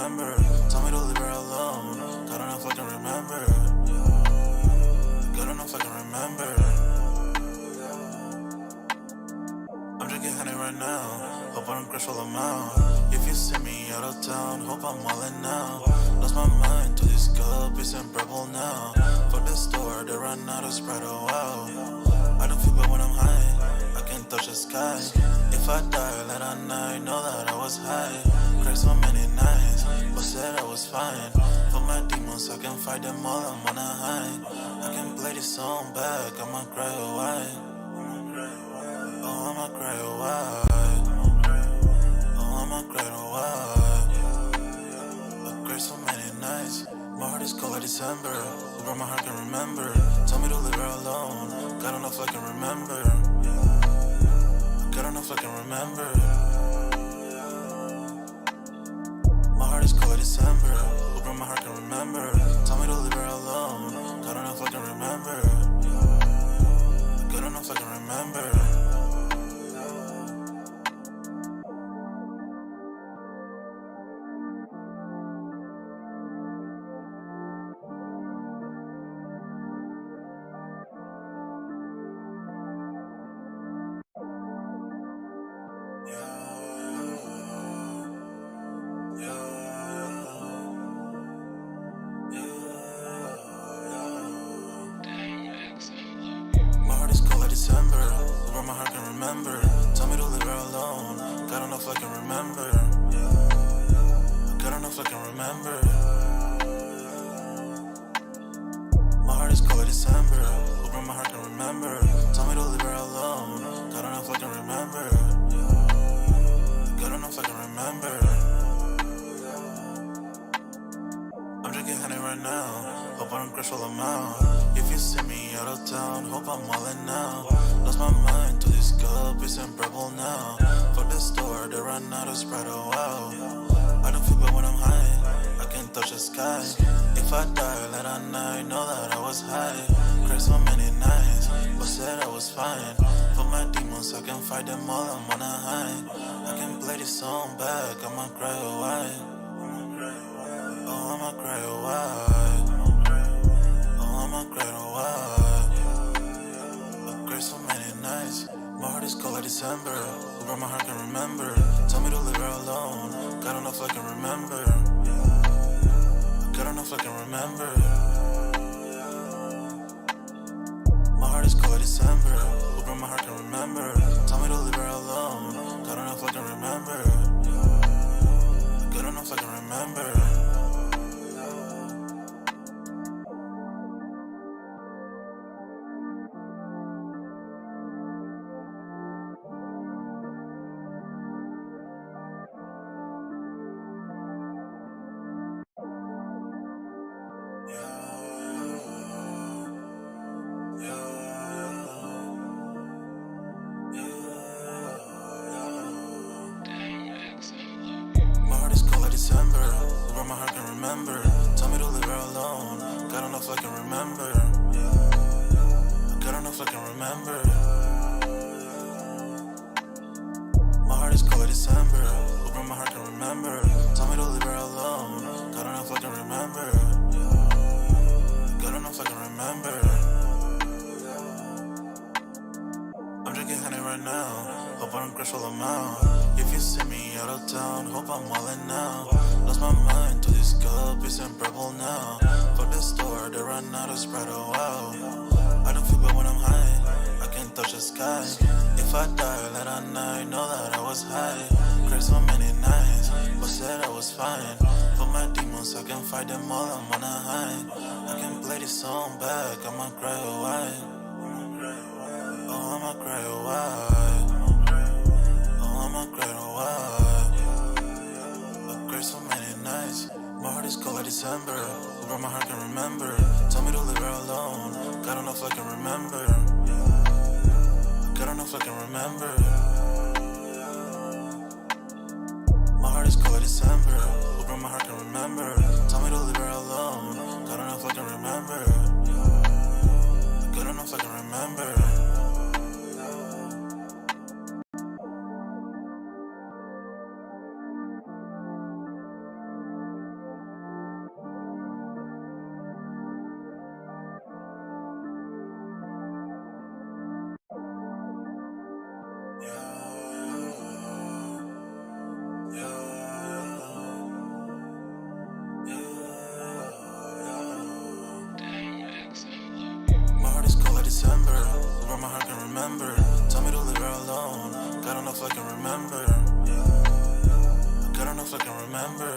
remember. Tell me to leave her alone. God, I don't know if I can remember. God, I don't know if I can remember. I'm drinking honey right now. Hope I don't crash all amount. If you see me out of town, hope I'm all in now. Lost my mind to this cup, it's unbearable now. Fuck the store, they run out of Sprite, oh wow. I don't feel bad when I'm high, I can't touch the sky. If I die late at night, know that I was high. Cried so many nights, but said I was fine. For my demons, I can fight them all, I'm on a high. I can play this song back, I'ma cry a while. Oh, I'ma cry a while. Oh, I'ma cry a while. I cried so many nights. My heart is cold like December. Over my heart can remember. Tell me to leave her alone. God, I don't know if I can remember. God, I don't know if I can remember. My heart is cold like December. Over my heart can remember. Tell me to leave her alone. God, I don't know if I can remember. God, I don't know if I can remember. My heart is cold like December. Over my heart can remember. Tell me to leave her alone. God, I don't know if I can remember. God, I don't know if I can remember. My heart is cold like December. Over my heart can remember. Tell me to leave her alone. God, I don't know if I can remember. God, I don't know if I can remember. I'm drinking honey right now. Hope I don't crash all amount. If you see me out of town, hope I'm all in now. Lost my mind to this cup, it's unbearable now. Fuck the store, they run out of Sprite, oh wow. I don't feel bad when I'm high, I can't touch the sky. If I die late at night, know that I was high. Cried so many nights, but said I was fine. For my demons, I can fight them all, I'm on a high. I can play this song back, I'ma cry a while. Oh, I'ma cry a while. Oh, I'ma cry a while. I cried so many nights. My heart is cold like December. Over my heart can remember. Tell me to leave her alone. God, I don't know if I can remember. God, I don't know if I can remember. My heart is cold like December. Over my heart can remember. Tell me to leave her alone. God, I don't know if I can remember. God, I don't know if I can remember. My heart is cold like December. Over my heart can remember. Tell me to leave her alone. God, I don't know if I can remember. God, I don't know if I can remember. My heart is cold like December. Over my heart can remember. Tell me to leave her alone. God, I don't know if I can remember. God, I don't know if I can remember. I'm drinking honey right now. Hope I don't crash all amount. If you see me out of town, hope I'm all in now. Lost my mind to this cup, it's unbearable now. Fuck the store, they run out of Sprite, oh wow. I don't feel bad when I'm high, I can't touch the sky. If I die late at night, know that I was high. Cried so many nights, but said I was fine. For my demons, I can fight them all, I'm on a high. I can play this song back, I'ma cry a while. Oh, I'ma cry a while. Oh, I'ma cry a while. I cried so many nights. My heart is cold like December. Over my heart can remember. Tell me to leave her alone. God, I don't know if I can remember. God, I don't know if I can remember. My heart is cold like December. Over my heart can remember. Tell me to leave her alone. God, I don't know if I can remember. God, I don't know if I can remember. my heart can remember. Tell me to leave her alone. God don't know if I can remember. God don't know if I can remember.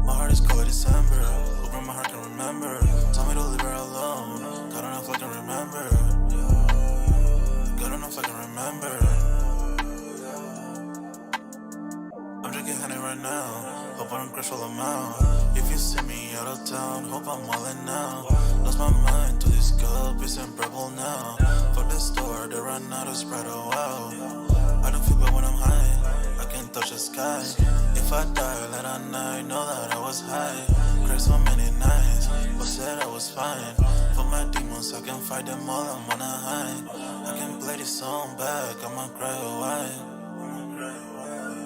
My heart is cold like December. Hoping my heart can remember. Tell me to leave her alone. God don't know if I can remember. God don't know if I can remember. I'm drinking honey right now. Hope I don't crush all them out. If you see me out of town, hope I'm wildin' now. Lost my mind to this cup, it's unbearable now. Fuck the store, they run out of Sprite, oh wow. I don't feel bad when I'm high, I can't touch the sky. If I die late at night, know that I was high. Cried so many nights, but said I was fine. For my demons, I can fight them all, I'm on a high. I can play this song back, I'ma cry a while.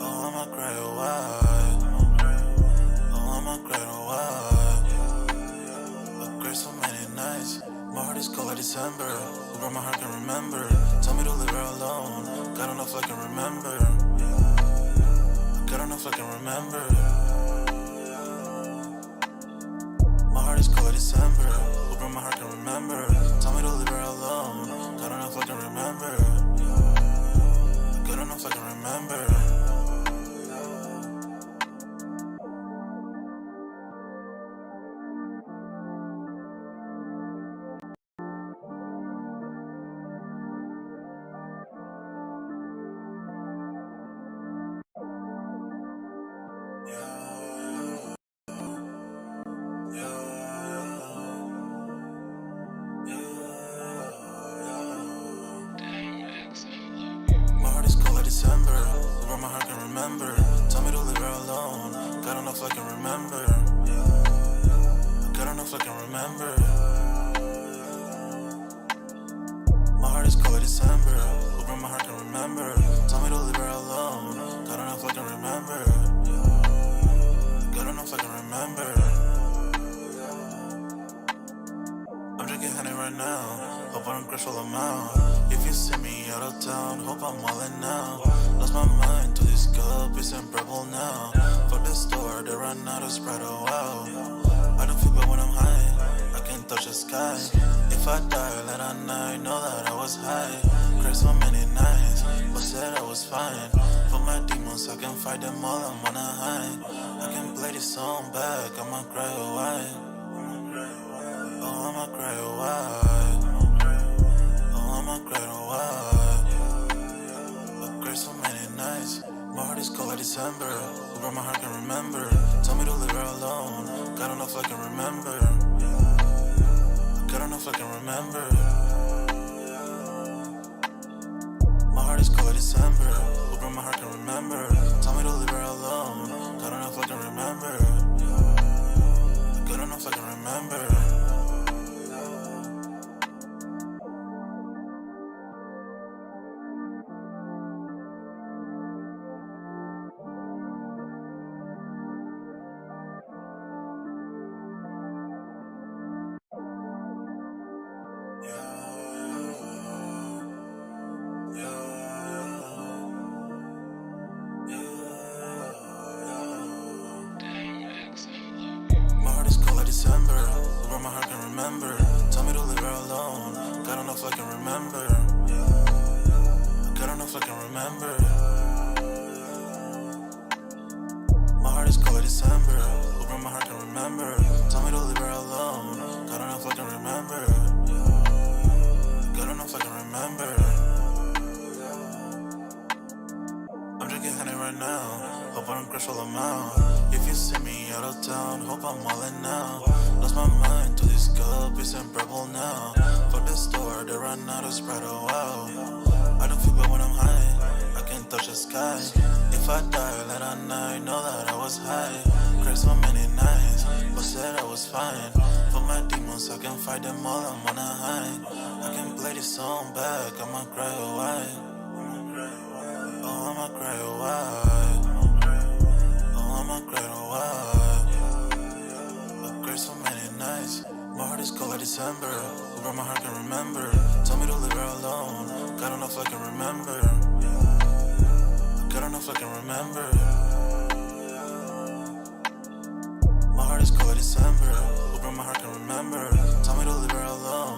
Oh, I'ma cry a while. Oh, I'ma cry a while. I cried so many nights. My heart is cold like December. Whoever my heart can remember. Tell me to leave her alone. God don't know if I can remember. God don't know if I can remember. My heart is cold like December. Whoever my heart can remember. Tell me to leave her alone. God don't know if I can remember. God don't know if I can remember. My heart is cold like December. Where my heart can remember. Tell me to leave her alone. God don't know if I can remember. God don't know if I can remember. My heart is cold like December. Where my heart can remember. Tell me to leave her alone. God don't know if I can remember. God don't know if I can remember. I'm drinking honey right now. Hope I don't crush all them out. If you see me out of town, hope I'm wildin' now. Lost my mind to this cup, it's unbearable now. Fuck the store, they run out of Sprite, oh wow. I don't feel bad when I'm high, I can't touch the sky. If I die late at night, know that I was high. Cried so many nights, but said I was fine. For my demons, I can fight them all, I'm on a high. I can play this song back, I'ma cry a while. Oh, I'ma cry a while. Oh, I'ma cry a while. I cried so many nights. My heart is cold like December. Whoever my heart can remember. Tell me to leave her alone. God don't know if I can remember. God don't know if I can remember. My heart is cold like December. Whoever my heart can remember. Tell me to leave her alone. God don't know if I can remember. God don't know if I can remember. My heart is cold like December. Where my heart can remember. Tell me to leave her alone. God don't know if I can remember. God don't know if I can remember. My heart is cold like December. Where my heart can remember. Tell me to leave her alone. God don't know if I can remember. God don't know if I can remember. I'm drinking honey right now. Hope I don't crush all them out. If you see me out of town, hope I'm wildin' now. Lost my mind to this cup, it's unbearable now. Fuck the store, they run out of Sprite, oh wow. I don't feel bad when I'm high, I can't touch the sky. If I die late at night, know that I was high. Cried so many nights, but said I was fine. For my demons, I can fight them all, I'm on a high. I can play this song back, I'ma cry a while. Oh, I'ma cry a while. Oh, I'ma cry a while. I cried so many nights. My heart is cold like December. Whoever my heart can remember. Tell me to leave her alone. God don't know if I can remember. God don't know if I can remember. My heart is cold like December. Whoever my heart can remember. Tell me to leave her alone.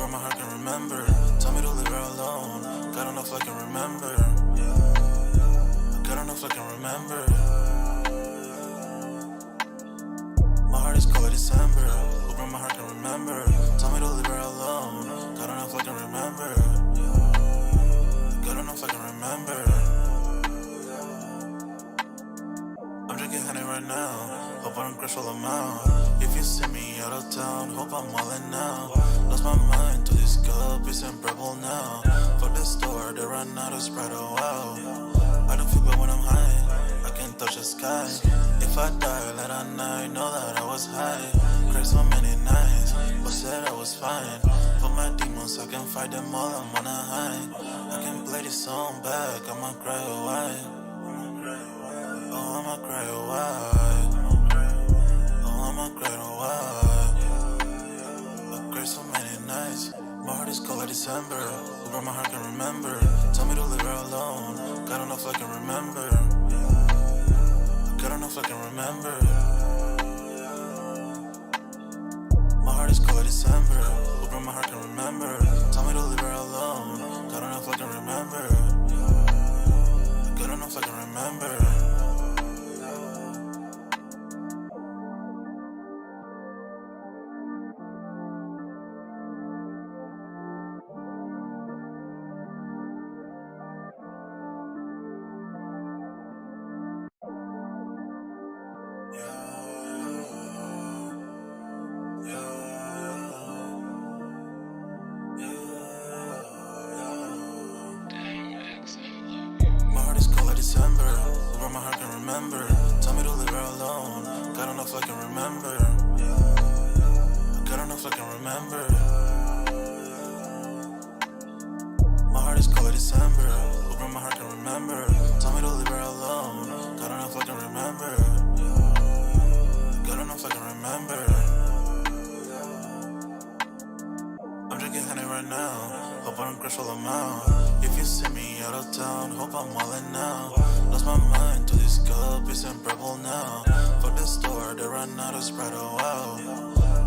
Hope my heart can remember. Tell me to leave her alone. God enough I can remember. God enough I can remember. My heart is cold like December. Hope my heart can remember. Tell me to leave her alone. God enough I can remember. God enough I can remember. I'm drinking honey right now. Hope I don't crash all amount. If you see me out of town, hope I'm wildin' now. Lost my mind to this cup, it's unbearable now. For the store, they run out of Sprite, oh wow. I don't feel bad when I'm high, I can't touch the sky. If I die late at night, know that I was high. Cried so many nights, but said I was fine. For my demons, I can fight them all, I'm on a high. I can play this song back, I'ma cry a while. Oh, I'ma cry a while. Oh, I'ma cry a while. I cried so many nights. My heart is cold like December. Over my heart can remember. Tell me to leave her alone. God enough I can remember. God enough I can remember. My heart is cold like December. Over my heart can remember. Tell me to leave her alone. God enough I can remember. God enough I can remember. My heart is cold like December. Over my heart can remember. Tell me to leave her alone. God enough I can remember. God enough I can remember. My heart is cold like December. Over my heart can remember. Tell me to leave her alone. God enough I can remember. God enough I can remember. I'm drinking honey right now. Hope I don't crash all amount. If you see me out of town, hope I'm wildin' now. Lost my mind to this cup, it's unbearable now. For the store, they run out of Sprite, oh wow.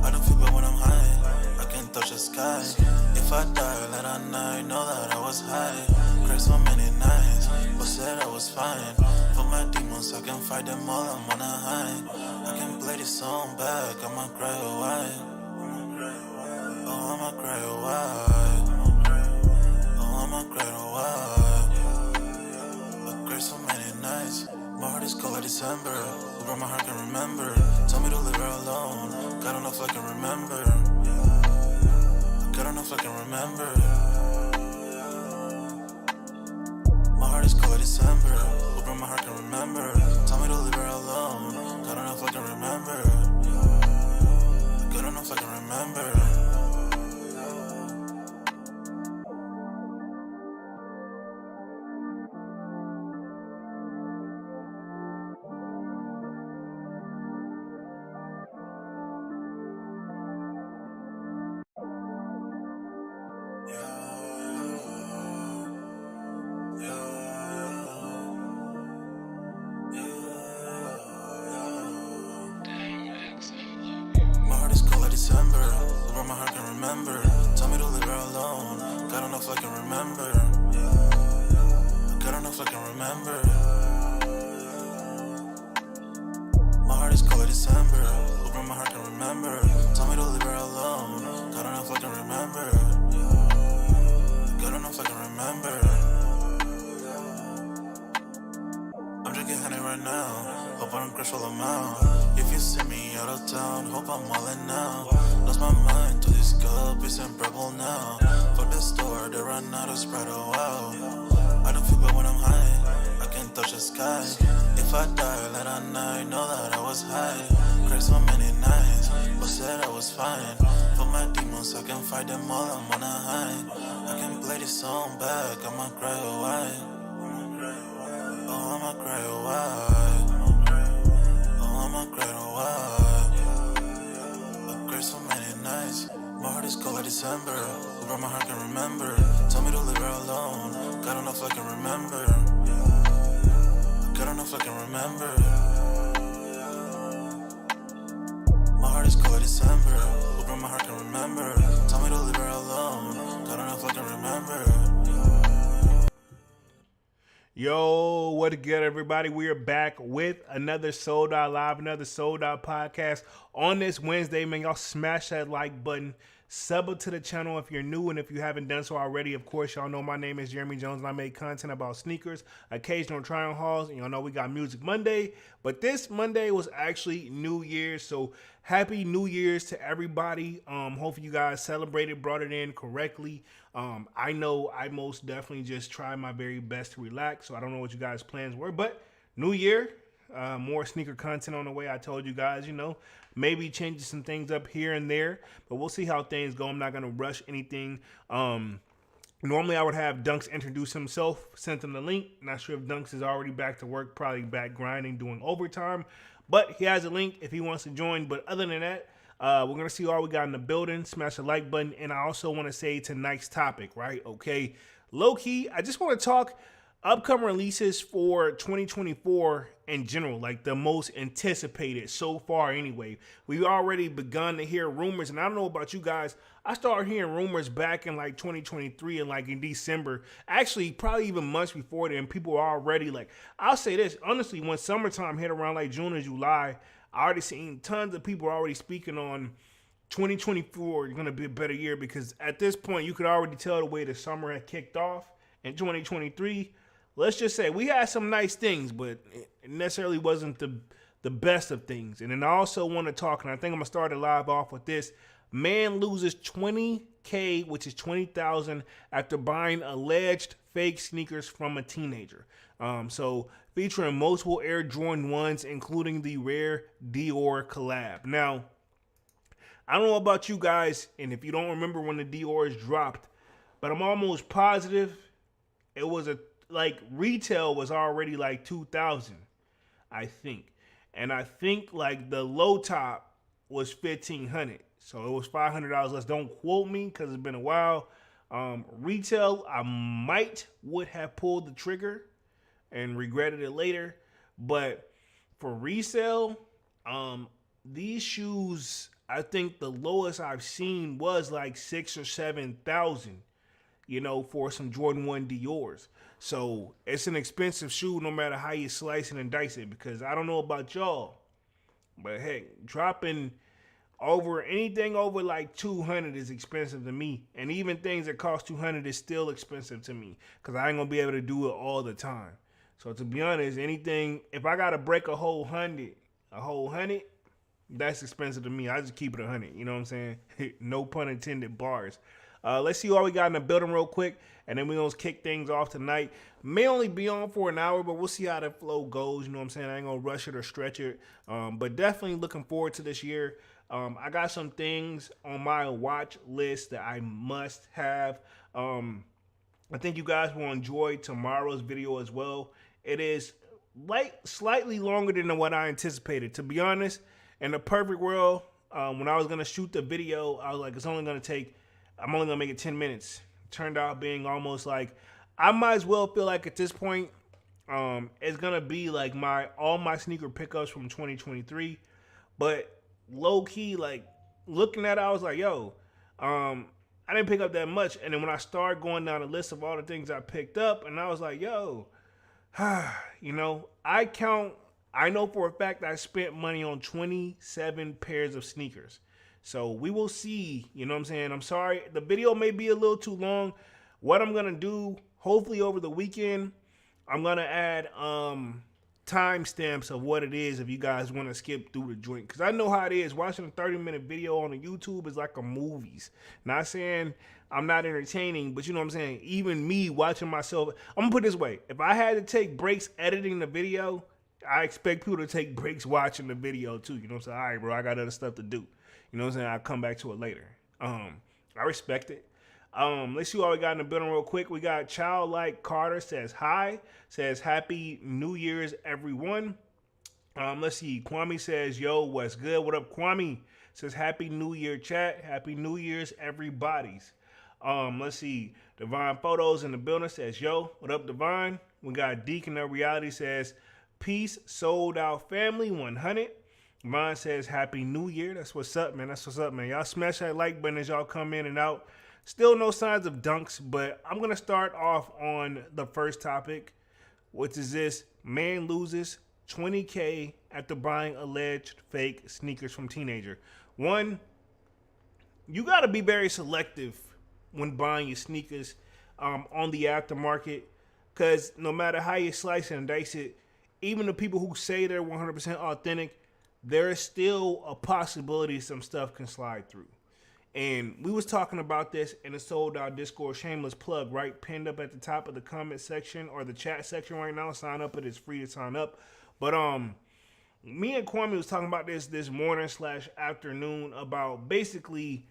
I don't feel bad when I'm high, I can't touch the sky. If I die late at night, know that I was high. Cried so many nights, but said I was fine. For my demons, I can fight them all, I'm on a high. I can play this song back, I'ma cry a while. Oh, I'ma cry a while. Oh, I'ma cry a while. I cried so many nights. My heart is cold like December. Over my heart can remember. Tell me to leave her alone. God enough I can remember. God enough I can remember. My heart is cold like December. Over my heart can remember. Tell me to leave her alone. God enough I can remember. God enough I can remember. My heart is cold like December. Over my heart can remember. Tell me to leave her alone. God enough I can remember. God enough I can remember. My heart is cold like December. Over my heart can remember. Tell me to leave her alone. God enough I can remember. God enough I can remember. I'm drinking honey right now. Hope I don't crash all amount. If you see me out of town, hope I'm wildin' now. Lost my mind to this cup, it's unbearable now. For the store, they run out of Sprite, oh wow. I don't feel bad when I'm high, I can't touch the sky. If I die late at night, know that I was high. Cried so many nights, but said I was fine. For my demons, I can fight them all, I'm on a high. I can play this song back, I'ma cry a while. Oh, I'ma cry a while. Oh, I'ma cry a while. I cried so many nights. My heart is cold like December. Over my heart can remember. Tell me to leave her alone. God enough I can remember. God enough I can remember. My heart is cold like December. Over my heart can remember. Tell me to leave her alone. Yo, what good, everybody? We are back with another Sold Out Live, another Sold Out podcast on this Wednesday. Man, y'all smash that like button. Sub up to the channel if you're new, and if you haven't done so already, of course, y'all know my name is Jeremy Jones, and I make content about sneakers, occasional try-on hauls, and y'all know we got Music Monday, but this Monday was actually New Year's, so happy New Year's to everybody. Hopefully you guys celebrated, brought it in correctly. I know I most definitely just tried my very best to relax, so I don't know what you guys' plans were, but New Year, more sneaker content on the way. I told you guys, maybe changing some things up here and there, but we'll see how things go. I'm not going to rush anything. Normally I would have Dunks introduce himself, sent him the link. Not sure if Dunks is already back to work, probably back grinding, doing overtime, but he has a link if he wants to join. But other than that, we're going to see all we got in the building. Smash the like button. And I also want to say tonight's topic, right? Okay. Low key, I just want to talk upcoming releases for 2024 in general, like the most anticipated so far anyway. We've already begun to hear rumors, and I don't know about you guys, I started hearing rumors back in like 2023 and like in December, actually probably even months before then. People were already like, I'll say this, honestly, when summertime hit around like June or July, I already seen tons of people already speaking on 2024 is going to be a better year, because at this point you could already tell the way the summer had kicked off in 2023. Let's just say we had some nice things, but it necessarily wasn't the best of things. And then I also want to talk, and I think I'm going to start it live off with this. Man loses $20K, which is $20,000, after buying alleged fake sneakers from a teenager. So featuring multiple Air Jordan 1s, including the rare Dior collab. Now, I don't know about you guys, and if you don't remember when the Dior's dropped, but I'm almost positive it was retail was already like 2,000, I think. And I think like the low top was 1,500. So it was $500 less. Don't quote me because it's been a while. Retail, I would have pulled the trigger and regretted it later. But for resale, these shoes, I think the lowest I've seen was like 6,000 or 7,000, for some Jordan 1 Dior's. So it's an expensive shoe no matter how you slice it and dice it, because I don't know about y'all, but heck, dropping anything over like 200 is expensive to me. And even things that cost 200 is still expensive to me, because I ain't going to be able to do it all the time. So to be honest, anything, if I got to break a whole hundred, that's expensive to me. I just keep it 100. You know what I'm saying? No pun intended, bars. Let's see what we got in the building real quick, and then we're going to kick things off tonight. May only be on for an hour, but we'll see how the flow goes. You know what I'm saying? I ain't going to rush it or stretch it, but definitely looking forward to this year. I got some things on my watch list that I must have. I think you guys will enjoy tomorrow's video as well. It is slightly longer than what I anticipated. To be honest, in the perfect world, when I was going to shoot the video, I was like, I'm only going to make it 10 minutes. Turned out being almost like, I might as well feel like at this point, it's going to be like all my sneaker pickups from 2023. But low key, like looking at it, I was like, yo, I didn't pick up that much. And then when I started going down the list of all the things I picked up, and I was like, yo, I know for a fact I spent money on 27 pairs of sneakers. So we will see, you know what I'm saying? I'm sorry, the video may be a little too long. What I'm going to do, hopefully over the weekend, I'm going to add timestamps of what it is if you guys want to skip through the joint. Because I know how it is. Watching a 30-minute video on a YouTube is like a movies. Not saying I'm not entertaining, but you know what I'm saying? Even me watching myself, I'm going to put it this way. If I had to take breaks editing the video, I expect people to take breaks watching the video too. You know what I'm saying? All right, bro, I got other stuff to do. You know what I'm saying? I'll come back to it later. I respect it. Let's see what we got in the building real quick. We got Childlike Carter says hi. Says Happy New Year's, everyone. Let's see. Kwame says, yo, what's good? What up, Kwame? Says Happy New Year, chat. Happy New Year's, everybody's. Let's see. Divine Photos in the building says, yo, what up, Divine? We got Deacon of Reality says, peace, sold out family, 100. Vaughn says, Happy New Year. That's what's up, man. That's what's up, man. Y'all smash that like button as y'all come in and out. Still no signs of dunks, but I'm going to start off on the first topic. which is this: man loses $20K after buying alleged fake sneakers from teenager. One, you got to be very selective when buying your sneakers on the aftermarket, because no matter how you slice and dice it, even the people who say they're 100% authentic, there is still a possibility some stuff can slide through. And we was talking about this in the Sold Out Discord, shameless plug, right? Pinned up at the top of the comment section or the chat section right now. Sign up, it is free to sign up. But me and Kwame was talking about this morning / afternoon about basically,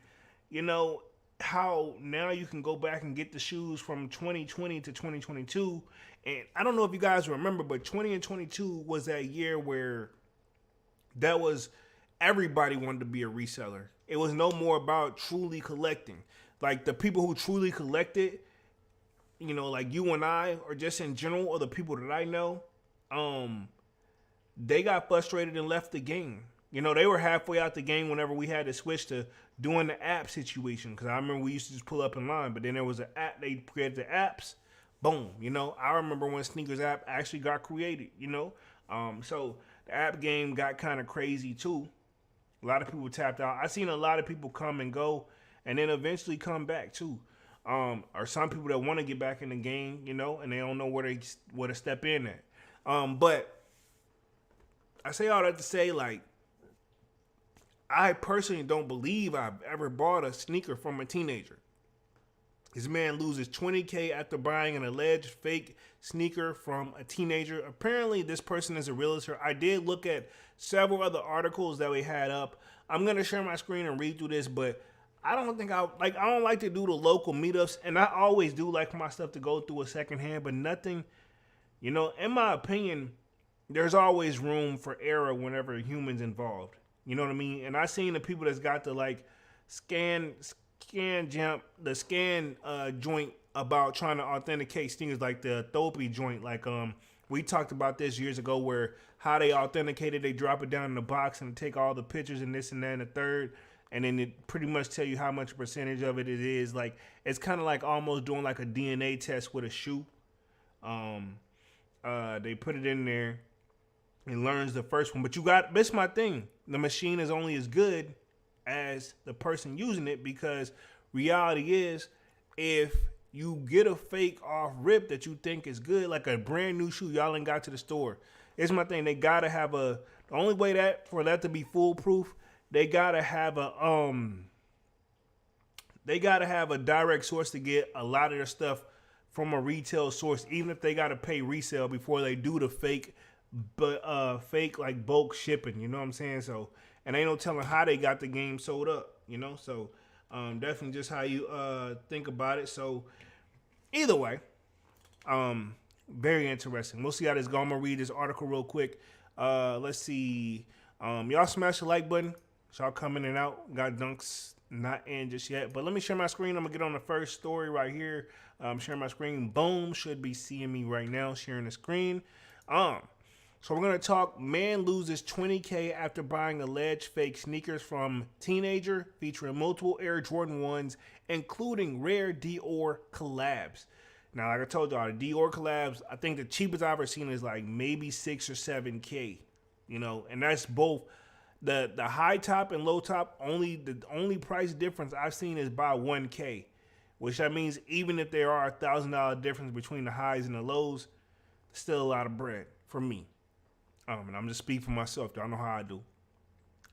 you know, how now you can go back and get the shoes from 2020 to 2022. And I don't know if you guys remember, but 20 and 22 was that year where that was everybody wanted to be a reseller. It was no more about truly collecting. Like the people who truly collected, you know, like you and I, or just in general, or the people that I know, they got frustrated and left the game. You know, they were halfway out the game whenever we had to switch to doing the app situation. Because I remember we used to just pull up in line, but then there was an app, they created the apps. Boom, you know, I remember when Sneakers app actually got created, you know. So the app game got kind of crazy too. A lot of people tapped out. I seen a lot of people come and go and then eventually come back too. Or some people that want to get back in the game, you know, and they don't know where to step in at. But I say all that to say, like, I personally don't believe I've ever bought a sneaker from a teenager. This man loses $20K after buying an alleged fake sneaker from a teenager. Apparently, this person is a realtor. I did look at several other articles that we had up. I'm going to share my screen and read through this, but I don't like to do the local meetups, and I always do like my stuff to go through a secondhand, but nothing, you know, in my opinion, there's always room for error whenever a human's involved. You know what I mean? And I seen the people that's got the like scan joint about trying to authenticate things like the Adobe joint. Like we talked about this years ago, where how they authenticated, they drop it down in the box and take all the pictures and this and that and the third, and then it pretty much tell you how much percentage of it is. Like it's kind of like almost doing like a DNA test with a shoe. They put it in there and learns the first one, but this is my thing. The machine is only as good as the person using it, because reality is, if you get a fake off rip that you think is good, like a brand new shoe y'all ain't got to the store, it's my thing. They gotta have the only way for that to be foolproof, they gotta have a direct source to get a lot of their stuff from a retail source, even if they gotta pay resale before they do the fake, but fake like bulk shipping, you know what I'm saying? So, and ain't no telling how they got the game sold up, you know? So definitely just how you think about it. So either way, very interesting. We'll see how this goes. I'm gonna read this article real quick. Let's see. Y'all smash the like button. Y'all coming in and out. Got dunks not in just yet, but let me share my screen. I'm gonna get on the first story right here. Sharing my screen. Boom, should be seeing me right now sharing the screen. So we're going to talk, man loses $20K after buying alleged fake sneakers from teenager, featuring multiple Air Jordan 1s, including rare Dior collabs. Now, like I told y'all, the Dior collabs, I think the cheapest I've ever seen is like maybe 6 or 7K, you know, and that's both the high top and low top. The only price difference I've seen is by 1K, which that means even if there are $1,000 difference between the highs and the lows, still a lot of bread for me. And I'm just speaking for myself. Y'all know how I do.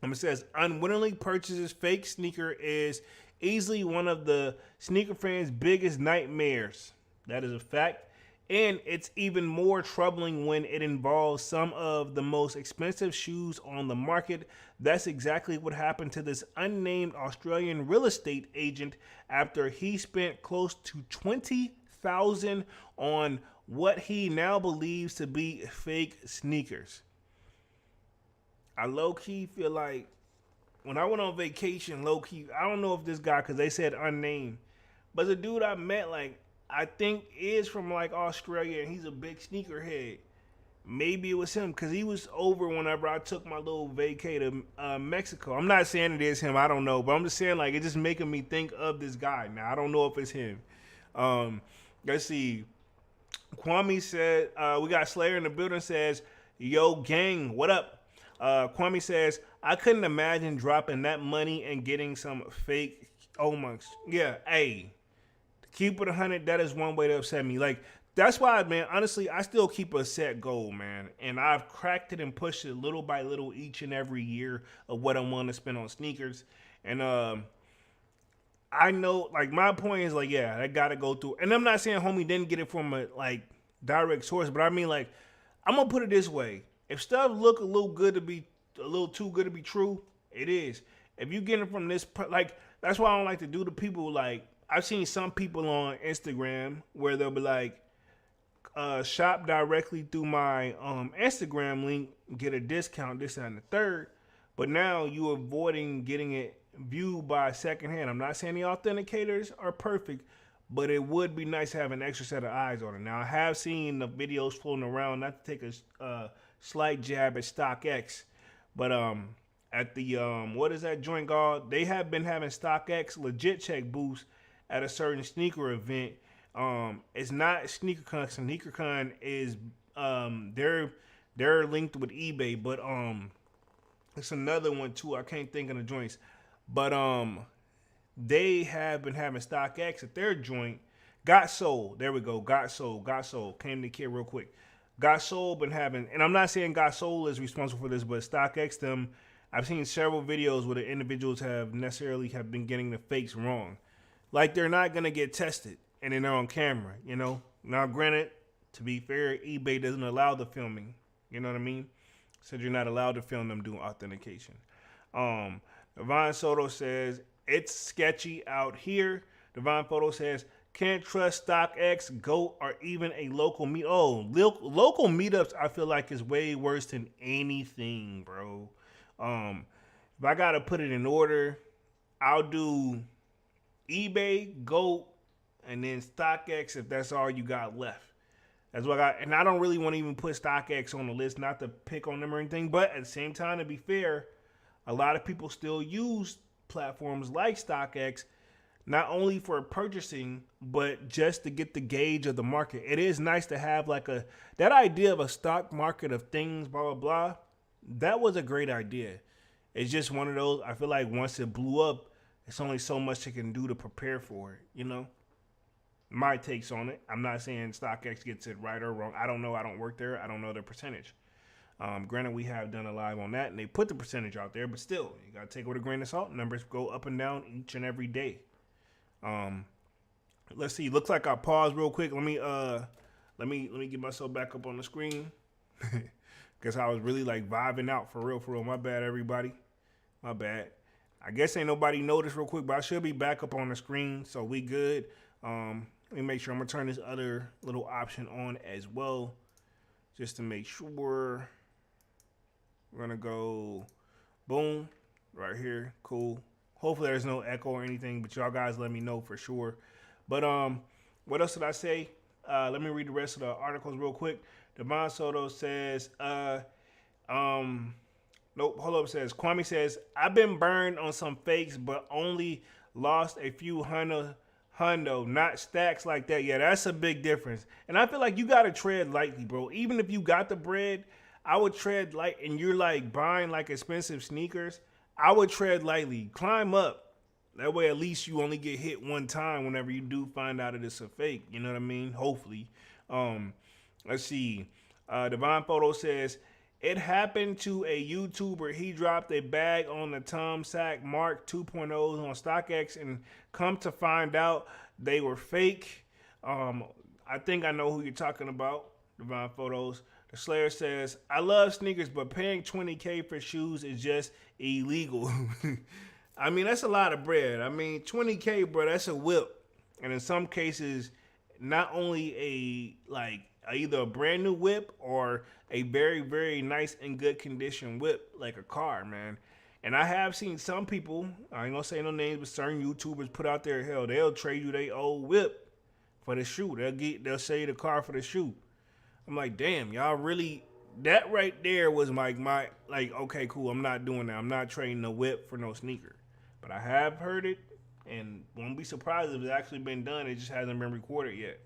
It says, unwittingly purchases fake sneaker is easily one of the sneaker fans' biggest nightmares. That is a fact. And it's even more troubling when it involves some of the most expensive shoes on the market. That's exactly what happened to this unnamed Australian real estate agent after he spent close to $20,000 on what he now believes to be fake sneakers. I low-key feel like when I went on vacation, low-key, I don't know if this guy, because they said unnamed, but the dude I met, like, I think is from like Australia, and he's a big sneakerhead. Maybe it was him, because he was over whenever I took my little vacay to Mexico. I'm not saying it is him, I don't know, but I'm just saying, like, it's just making me think of this guy. Now, I don't know if it's him. Let's see. Kwame said, we got Slayer in the building, says, yo, gang, what up? Kwame says, I couldn't imagine dropping that money and getting some fake Omonks. Yeah, hey, keep it 100, that is one way to upset me. Like, that's why, man, honestly, I still keep a set goal, man. And I've cracked it and pushed it little by little each and every year of what I'm willing to spend on sneakers. And I know, like, my point is, like, yeah, I gotta go through. And I'm not saying homie didn't get it from a, like, direct source, but I mean, like, I'm gonna put it this way. If stuff look a little too good to be true, it is. If you get it from this, like, that's why I don't like to do the people, like, I've seen some people on Instagram where they'll be like, shop directly through my Instagram link, get a discount, this and the third. But now you avoiding getting it viewed by secondhand. I'm not saying the authenticators are perfect, but it would be nice to have an extra set of eyes on it. Now I have seen the videos floating around, not to take a slight jab at StockX, but at the what is that joint called? They have been having StockX legit check booths at a certain sneaker event. It's not SneakerCon. SneakerCon is they're linked with eBay, but it's another one too. I can't think of the joints, but they have been having StockX at their joint. Got Sold. There we go. Got Sold. Came to the kid real quick. Got Sold been having, and I'm not saying Got Sold is responsible for this, but StockX them. I've seen several videos where the individuals have been getting the fakes wrong. Like they're not gonna get tested, and then they're on camera, you know. Now, granted, to be fair, eBay doesn't allow the filming. You know what I mean? So you're not allowed to film them doing authentication. Divine Soto says it's sketchy out here. Divine Photo says can't trust StockX, GOAT, or even a local meet. Oh, local meetups I feel like is way worse than anything, bro. If I gotta put it in order, I'll do eBay, GOAT, and then StockX if that's all you got left. That's what I got. And I don't really want to even put StockX on the list, not to pick on them or anything, but at the same time, to be fair, a lot of people still use platforms like StockX, not only for purchasing, but just to get the gauge of the market. It is nice to have like that idea of a stock market of things, blah, blah, blah. That was a great idea. It's just one of those, I feel like once it blew up, it's only so much it can do to prepare for it, you know? My takes on it. I'm not saying StockX gets it right or wrong. I don't know. I don't work there. I don't know their percentage. Granted, we have done a live on that, and they put the percentage out there, but still, you got to take it with a grain of salt. Numbers go up and down each and every day. Let's see. Looks like I paused real quick. Let me get myself back up on the screen. Guess I was really like vibing out for real. My bad, everybody. My bad. I guess ain't nobody noticed real quick, but I should be back up on the screen, so we good. Let me make sure I'm gonna turn this other little option on as well, just to make sure. We're gonna go boom right here. Cool. Hopefully there's no echo or anything, but y'all guys let me know for sure. But what else did I say? Let me read the rest of the articles real quick. Devon Soto says, nope, hold up, says, Kwame says, I've been burned on some fakes, but only lost a few hundo, not stacks like that. Yeah, that's a big difference. And I feel like you got to tread lightly, bro. Even if you got the bread, I would tread light, and you're like buying like expensive sneakers, I would tread lightly. Climb up. That way at least you only get hit one time whenever you do find out that it's a fake. You know what I mean? Hopefully. Let's see. Divine Photo says, it happened to a YouTuber. He dropped a bag on the Tom Sack Mark 2.0s on StockX, and come to find out they were fake. I think I know who you're talking about, Divine Photos. The Slayer says, I love sneakers, but paying $20K for shoes is just illegal. I mean, that's a lot of bread. I mean, $20K, bro, that's a whip. And in some cases, not only either a brand new whip or a very, very nice and good condition whip, like a car, man. And I have seen some people, I ain't gonna say no names, but certain YouTubers put out there, hell, they'll trade you their old whip for the shoe. They'll sell you the car for the shoe. I'm like, damn, y'all really, that right there was like okay, cool, I'm not doing that. I'm not trading the whip for no sneaker. But I have heard it, and won't be surprised if it's actually been done. It just hasn't been recorded yet.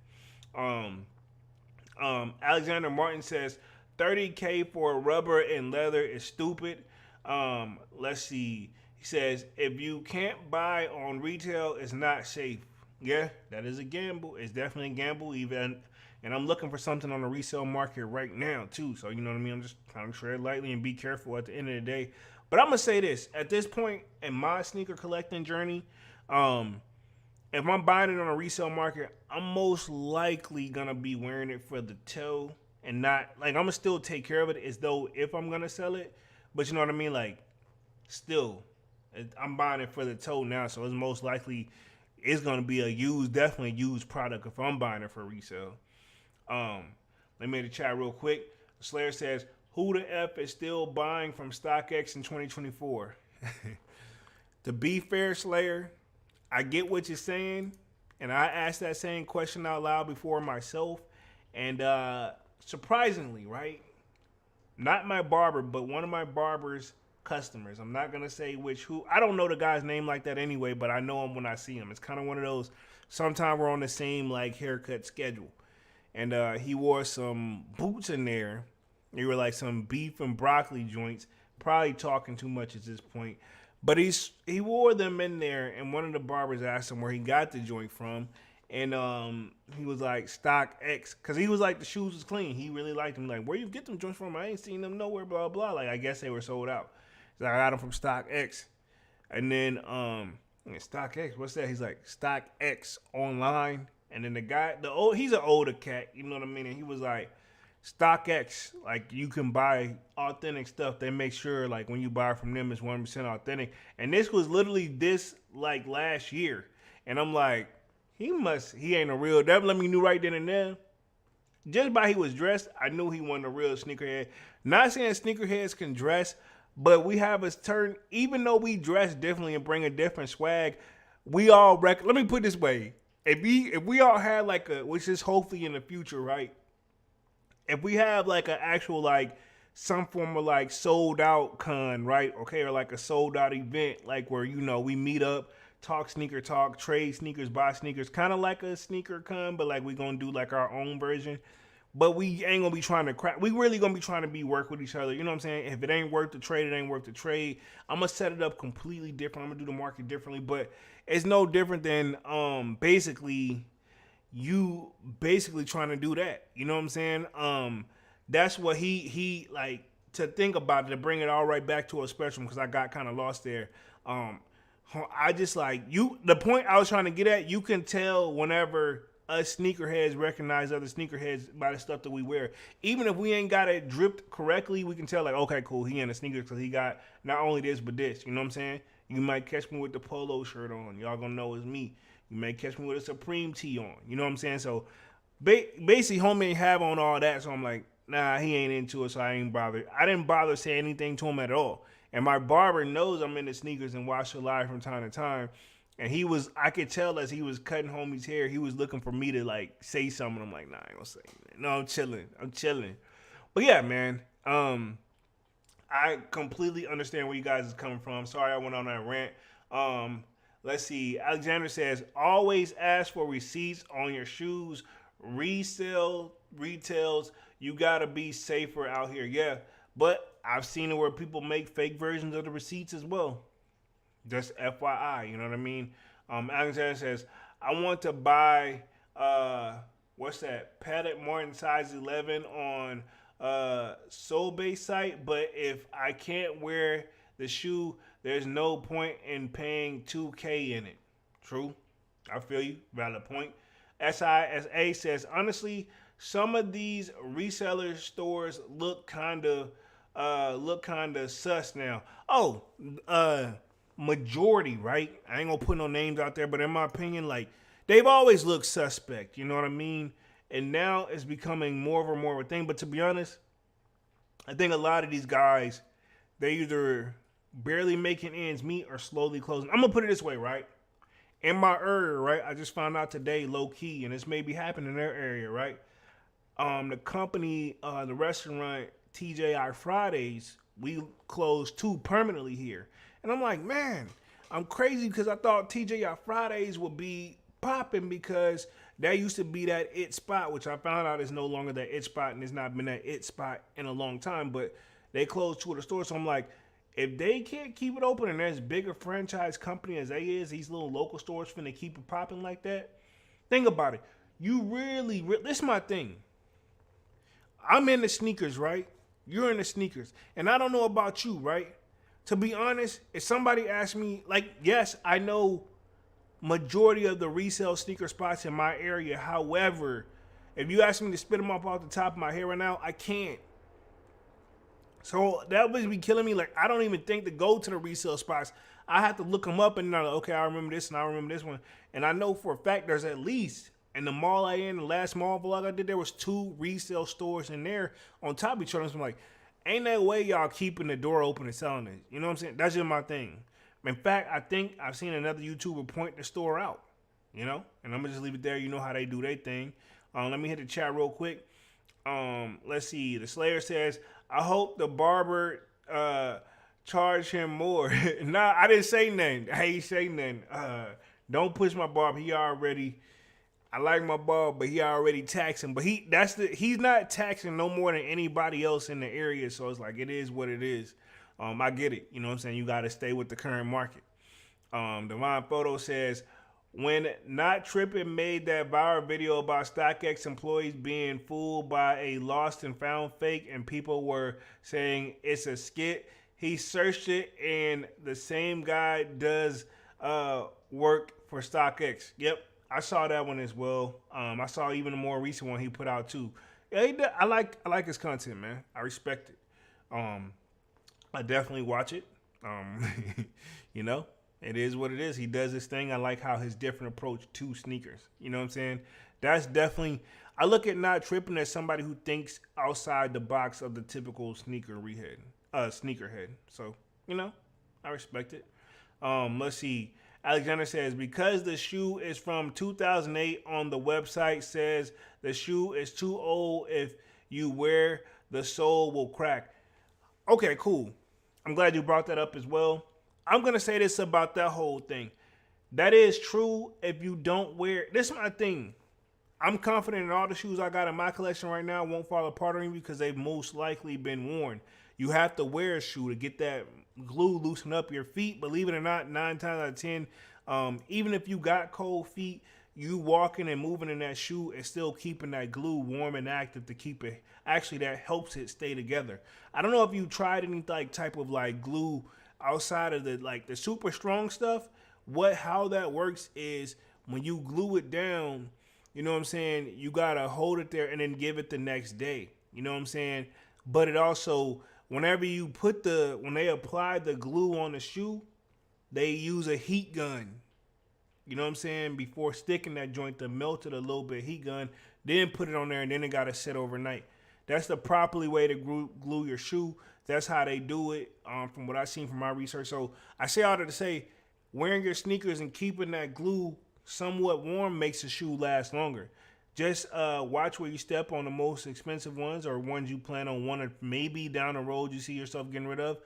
Alexander Martin says $30K for rubber and leather is stupid. Let's see. He says if you can't buy on retail, it's not safe. Yeah, that is a gamble. It's definitely a gamble. And I'm looking for something on the resale market right now too. So you know what I mean. I'm just trying to tread lightly and be careful at the end of the day. But I'm gonna say this: at this point in my sneaker collecting journey, if I'm buying it on a resale market, I'm most likely gonna be wearing it for the toe and not like I'm gonna still take care of it as though if I'm gonna sell it. But you know what I mean? Like, still, I'm buying it for the toe now, so it's most likely it's gonna be definitely a used product if I'm buying it for resale. Let me the chat real quick. Slayer says, "Who the F is still buying from StockX in 2024?" To be fair, Slayer, I get what you're saying, and I asked that same question out loud before myself, and surprisingly, right? Not my barber, but one of my barber's customers. I'm not gonna say who. I don't know the guy's name like that anyway, but I know him when I see him. It's kind of one of those. Sometimes we're on the same like haircut schedule, and he wore some boots in there. They were like some beef and broccoli joints. Probably talking too much at this point. But he wore them in there, and one of the barbers asked him where he got the joint from, and he was like StockX, because he was like the shoes was clean. He really liked them. Like, where you get them joints from? I ain't seen them nowhere. Blah blah. Like, I guess they were sold out. So I got them from StockX, and then StockX. What's that? He's like StockX online, and then he's an older cat. You know what I mean? And he was like, StockX, like you can buy authentic stuff. They make sure like when you buy from them it's 100% authentic. And this was literally like last year. And I'm like, he ain't a real. That let me knew right then and there. Just by he was dressed, I knew he wasn't a real sneakerhead. Not saying sneakerheads can dress, but we have a turn. Even though we dress differently and bring a different swag, we all let me put it this way: if we all had like which is hopefully in the future, right? If we have like an actual like some form of like sold out con, right? Okay, or like a sold out event, like where we meet up, talk sneaker talk, trade sneakers, buy sneakers, kind of like a sneaker con, but like we gonna do like our own version. But we ain't gonna be trying to crack. We really gonna be trying to work with each other. You know what I'm saying? If it ain't worth the trade, it ain't worth the trade. I'm gonna set it up completely different. I'm gonna do the market differently, but it's no different than basically you basically trying to do that. You know what I'm saying? That's what he like to think about it, to bring it all right back to a spectrum, because I got kind of lost there. I just like the point I was trying to get at, you can tell whenever us sneakerheads recognize other sneakerheads by the stuff that we wear. Even if we ain't got it dripped correctly, we can tell like, okay, cool, he in the sneakers because he got not only this but this. You know what I'm saying? You might catch me with the polo shirt on. Y'all gonna know it's me. You may catch me with a Supreme tee on. You know what I'm saying? So basically, homie ain't have on all that. So I'm like, nah, he ain't into it. So I ain't bothered. I didn't bother saying anything to him at all. And my barber knows I'm into sneakers and watch it live from time to time. And I could tell as he was cutting homie's hair, he was looking for me to like say something. I'm like, nah, I ain't gonna say anything. No, I'm chilling. But yeah, man. I completely understand where you guys is coming from. Sorry I went on that rant. Let's see. Alexander says, always ask for receipts on your shoes. Retails, you gotta be safer out here. Yeah, but I've seen it where people make fake versions of the receipts as well. Just FYI, you know what I mean? Alexander says, I want to buy, what's that? Patek Martin size 11 on Sobeys site, but if I can't wear the shoe, there's no point in paying $2K in it. True. I feel you. Valid point. SISA says, honestly, some of these reseller stores look kind of sus now. Oh, majority, right? I ain't gonna put no names out there, but in my opinion, like, they've always looked suspect, you know what I mean? And now it's becoming more and more of a thing. But to be honest, I think a lot of these guys, they either barely making ends meet or slowly closing. I'm gonna put it this way, right? In my area, right? I just found out today, low key, and this may be happening in their area, right? The company, the restaurant TGI Fridays, we closed 2 permanently here. And I'm like, man, I'm crazy because I thought TGI Fridays would be popping because That used to be that it spot, which I found out is no longer that it spot, and it's not been that it spot in a long time. But they closed two of the stores, so I'm like, if they can't keep it open and there's bigger franchise company as they is, these little local stores finna keep it popping like that. Think about it. You really, this is my thing. I'm into sneakers, right? You're into sneakers. And I don't know about you, right? To be honest, if somebody asks me, like, yes, I know majority of the resale sneaker spots in my area. However, if you ask me to spit them up off the top of my head right now, I can't. So that would be killing me. Like, I don't even think to go to the resale spots. I have to look them up and know, okay, I remember this and I remember this one. And I know for a fact there's at least, in the mall I in, the last mall vlog I did, there was 2 resale stores in there on top of each other. So I'm like, ain't that way y'all keeping the door open and selling it. You know what I'm saying? That's just my thing. In fact, I think I've seen another YouTuber point the store out, you know? And I'm going to just leave it there. You know how they do their thing. Let me hit the chat real quick. Let's see. The Slayer says, I hope the barber charge him more. Nah, I didn't say nothing. I ain't say nothing. Don't push my barber. He already, I like my barber, but he already taxing. But he's not taxing no more than anybody else in the area. So it's like, it is what it is. I get it. You know what I'm saying? You got to stay with the current market. Divine Photo says, when Not Trippin' made that viral video about StockX employees being fooled by a lost and found fake and people were saying it's a skit, he searched it and the same guy does work for StockX. Yep, I saw that one as well. I saw even a more recent one he put out too. Yeah, I like his content, man. I respect it. I definitely watch it. You know, it is what it is. He does his thing. I like how his different approach to sneakers. You know what I'm saying? That's definitely, I look at Not Trippin' as somebody who thinks outside the box of the typical sneakerhead. So, you know, I respect it. Let's see. Alexander says, because the shoe is from 2008 on the website says the shoe is too old. If you wear, the sole will crack. Okay, cool. I'm glad you brought that up as well. I'm going to say this about that whole thing. That is true if you don't wear... This is my thing. I'm confident in all the shoes I got in my collection right now won't fall apart on you because they've most likely been worn. You have to wear a shoe to get that glue loosen up your feet. Believe it or not, 9 times out of 10, even if you got cold feet, you walking and moving in that shoe and still keeping that glue warm and active to keep it. Actually, that helps it stay together. I don't know if you tried any type of glue outside of the super strong stuff. How that works is when you glue it down, you know what I'm saying, you gotta hold it there and then give it the next day. You know what I'm saying? But it also, whenever you when they apply the glue on the shoe, they use a heat gun. You know what I'm saying? Before sticking that joint to melt it a little bit, heat gun, then put it on there and then it gotta sit overnight. That's the properly way to glue your shoe. That's how they do it, from what I've seen from my research. So I say all that to say, wearing your sneakers and keeping that glue somewhat warm makes the shoe last longer. Just watch where you step on the most expensive ones or ones you plan on one or maybe down the road you see yourself getting rid of.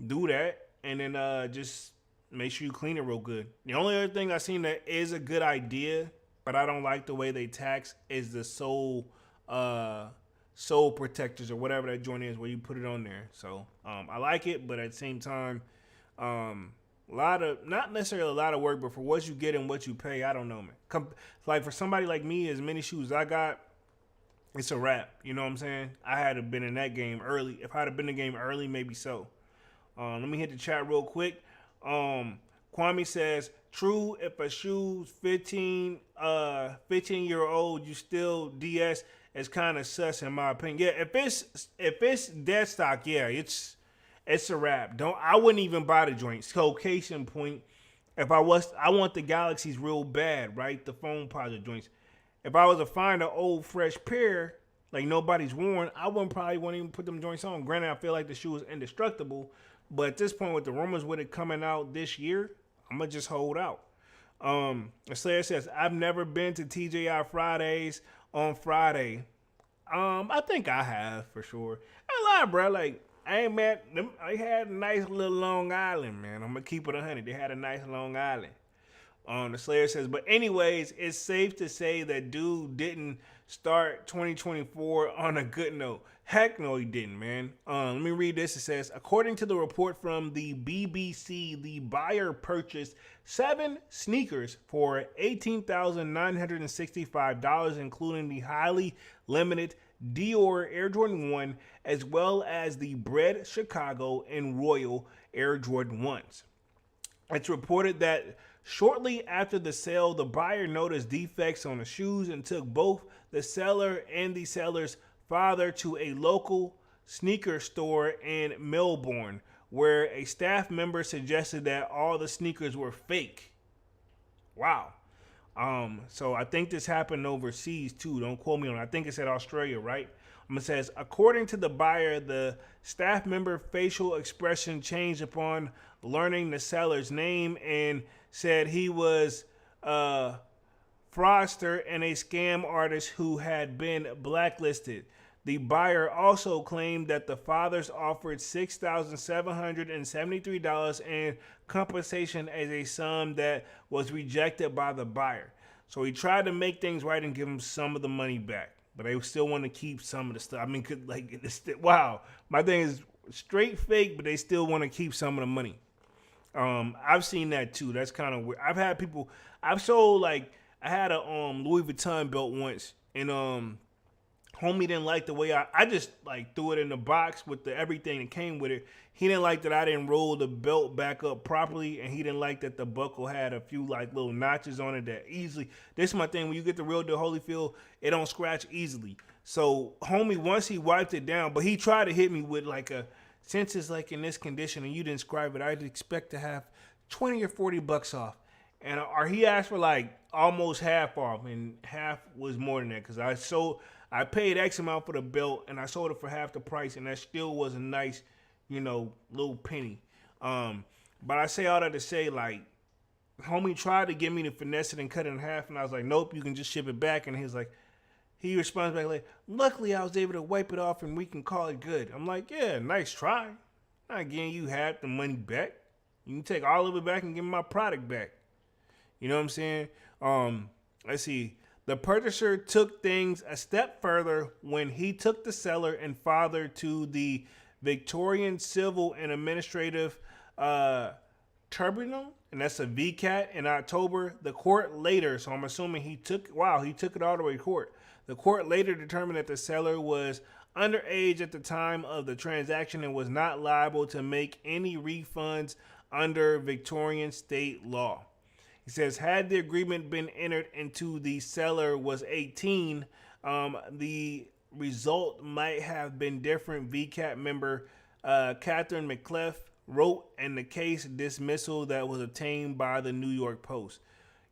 Do that and then just make sure you clean it real good. The only other thing I've seen that is a good idea, but I don't like the way they tax, is the sole protectors or whatever that joint is where you put it on there. So I like it, but at the same time, not necessarily a lot of work, but for what you get and what you pay, I don't know, man. Like for somebody like me, as many shoes as I got, it's a wrap. You know what I'm saying? I had to been in that game early. If I'd have been in the game early, maybe so. Let me hit the chat real quick. Kwame says, true, if a shoe's 15-year-old, you still DS, it's kind of sus in my opinion. Yeah, if it's dead stock, yeah, it's a wrap. I wouldn't even buy the joint. So case in point, I want the Galaxies real bad, right? The foam positive joints. If I was to find an old fresh pair, like nobody's worn, I wouldn't even put them joints on. Granted, I feel like the shoe is indestructible, but at this point with the rumors with it coming out this year, I'm going to just hold out. Slayer says, I've never been to TJI Fridays on Friday. I think I have for sure. I lie, bro. Like, I ain't mad. They had a nice little Long Island, man. I'm going to keep it 100. They had a nice Long Island. The Slayer says, but anyways, it's safe to say that dude didn't start 2024 on a good note. Heck no, he didn't, man. Let me read this. It says, according to the report from the BBC, the buyer purchased 7 sneakers for $18,965, including the highly limited Dior Air Jordan 1, as well as the Bread Chicago and Royal Air Jordan 1s. It's reported that shortly after the sale, the buyer noticed defects on the shoes and took both the seller and the seller's father to a local sneaker store in Melbourne, where a staff member suggested that all the sneakers were fake. Wow. So I think this happened overseas too. Don't quote me on it. I think it's at Australia, right? It says, according to the buyer, the staff member facial expression changed upon learning the seller's name and said he was a fraudster and a scam artist who had been blacklisted. The buyer also claimed that the fathers offered $6,773 in compensation as a sum that was rejected by the buyer. So he tried to make things right and give him some of the money back, but they still want to keep some of the stuff. I mean, wow. My thing is straight fake, but they still want to keep some of the money. I've seen that too. That's kind of weird. I've had people. I've sold I had a Louis Vuitton belt once, and homie didn't like the way I just threw it in the box with the everything that came with it. He didn't like that I didn't roll the belt back up properly, and he didn't like that the buckle had a few little notches on it that easily. This is my thing. When you get the real deal Holyfield, it don't scratch easily. So homie, once he wiped it down, but he tried to hit me with since it's in this condition and you didn't describe it, I'd expect to have $20 or $40 off. And or he asked for almost half off, and half was more than that because I paid X amount for the belt and I sold it for half the price, and that still was a nice, little penny. But I say all that to say, homie tried to get me to finesse it and cut it in half, and I was like, nope, you can just ship it back. And he responds back luckily I was able to wipe it off and we can call it good. I'm like, yeah, nice try. Not getting you half the money back. You can take all of it back and give me my product back. You know what I'm saying? Let's see. The purchaser took things a step further when he took the seller and father to the Victorian Civil and Administrative Tribunal, and that's a VCAT, in October. The court later, so I'm assuming he took it all the way to court. The court later determined that the seller was underage at the time of the transaction and was not liable to make any refunds under Victorian state law. He says, had the agreement been entered into the seller was 18, the result might have been different. VCAT member Catherine McClellan wrote in the case dismissal that was obtained by the New York Post.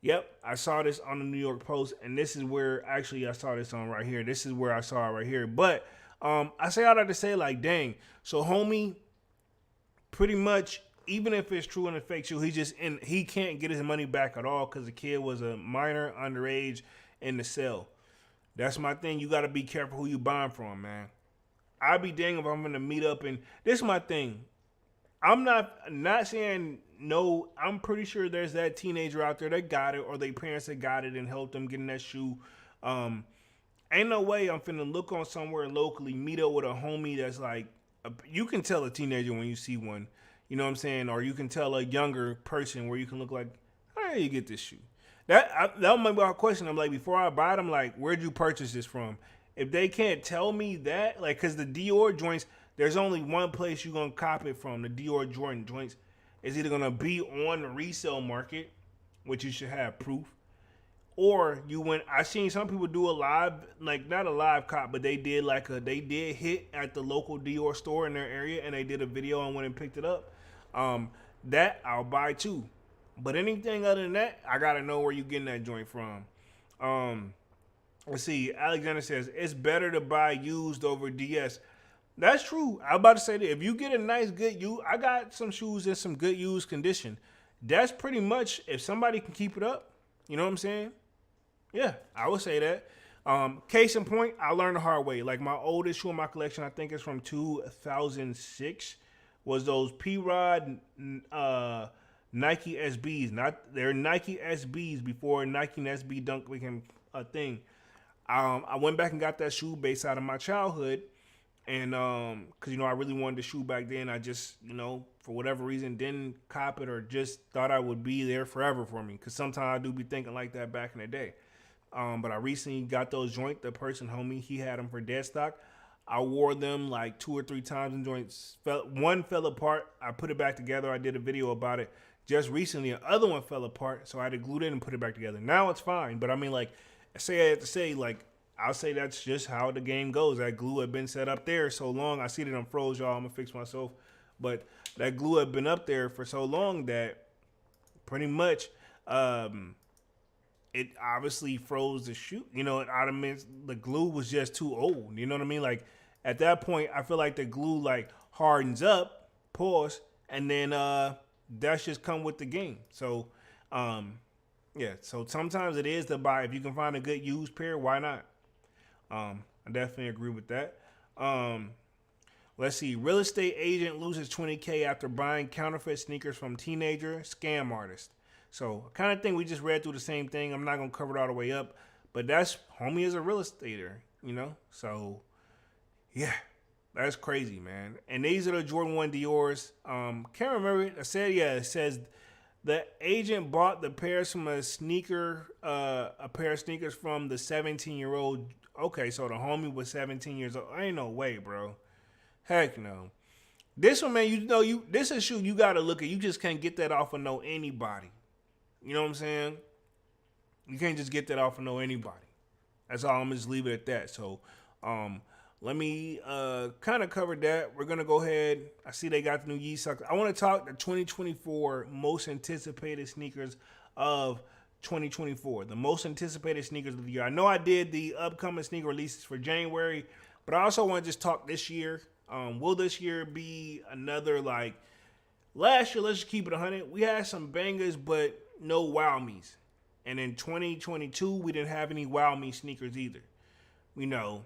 Yep, I saw this on the New York Post, and this is where actually I saw this on right here. This is where I saw it right here. But I say all that to say, dang. So homie, pretty much, even if it's true in the fake shoe, he can't get his money back at all because the kid was a minor, underage, in the cell. That's my thing. You got to be careful who you buying from, man. I'd be dang if I'm going to meet up, and this is my thing. I'm not saying no. I'm pretty sure there's that teenager out there that got it, or their parents that got it and helped them get in that shoe. Ain't no way I'm finna look on somewhere locally, meet up with a homie that's you can tell a teenager when you see one. You know what I'm saying? Or you can tell a younger person where you can look how do you get this shoe? That might be our question. I'm before I buy it, I'm where'd you purchase this from? If they can't tell me that, because the Dior joints, there's only one place you're going to cop it from, the Dior Jordan joints. It's either going to be on the resale market, which you should have proof, or I seen some people do a live, not a live cop, but they did they did hit at the local Dior store in their area, and they did a video and went and picked it up. That I'll buy too. But anything other than that, I got to know where you're getting that joint from. Let's see. Alexander says, it's better to buy used over DS. That's true. I'm about to say that if you get a nice, good used, I got some shoes in some good used condition. That's pretty much, if somebody can keep it up, you know what I'm saying? Yeah, I would say that. Case in point, I learned the hard way. My oldest shoe in my collection, I think it's from 2006, was those P-Rod Nike SBs. They're Nike SBs before Nike SB Dunk became a thing. I went back and got that shoe based out of my childhood, and because I really wanted the shoe back then. I just for whatever reason didn't cop it, or just thought I would be there forever for me. Because sometimes I do be thinking like that back in the day. But I recently got those joints. The person, homie, he had them for dead stock. I wore them like 2 or 3 times, and joints one fell apart. I put it back together. I did a video about it just recently. The other one fell apart, so I had to glue it in and put it back together. Now it's fine, but I mean, like, I have to say, like, I'll say that's just how the game goes. That glue had been set up there so long. I see that I'm froze, y'all. I'm gonna fix myself, but that glue had been up there for so long that pretty much it obviously froze the shoe. The glue was just too old. You know what I mean? Like, at that point, I feel like the glue like hardens up, pause, and then that's just come with the game. So, yeah. So sometimes it is to buy. If you can find a good used pair, why not? I definitely agree with that. Let's see. Real estate agent loses $20K after buying counterfeit sneakers from teenager scam artist. So, kind of thing, we just read through the same thing. I'm not going to cover it all the way up. But that's, homie is a real estater, So, yeah, that's crazy, man. And these are the Jordan 1 Dior's. Can't remember it. It says the agent bought the pairs from a pair of sneakers from the 17-year-old. Okay, so the homie was 17 years old. Ain't no way, bro. Heck no. This one, man, this is a shoe you got to look at. You just can't get that off of anybody. You know what I'm saying? You can't just get that off of anybody. That's all. I'm going to just leave it at that. So, let me kind of cover that. We're going to go ahead. I see they got the new Yeezy. I want to talk the 2024 most anticipated sneakers of 2024. The most anticipated sneakers of the year. I know I did the upcoming sneaker releases for January, but I also want to just talk this year. Will this year be another like last year? Let's just keep it 100. We had some bangers, but no wow me's. And in 2022, we didn't have any wow me sneakers either. Now,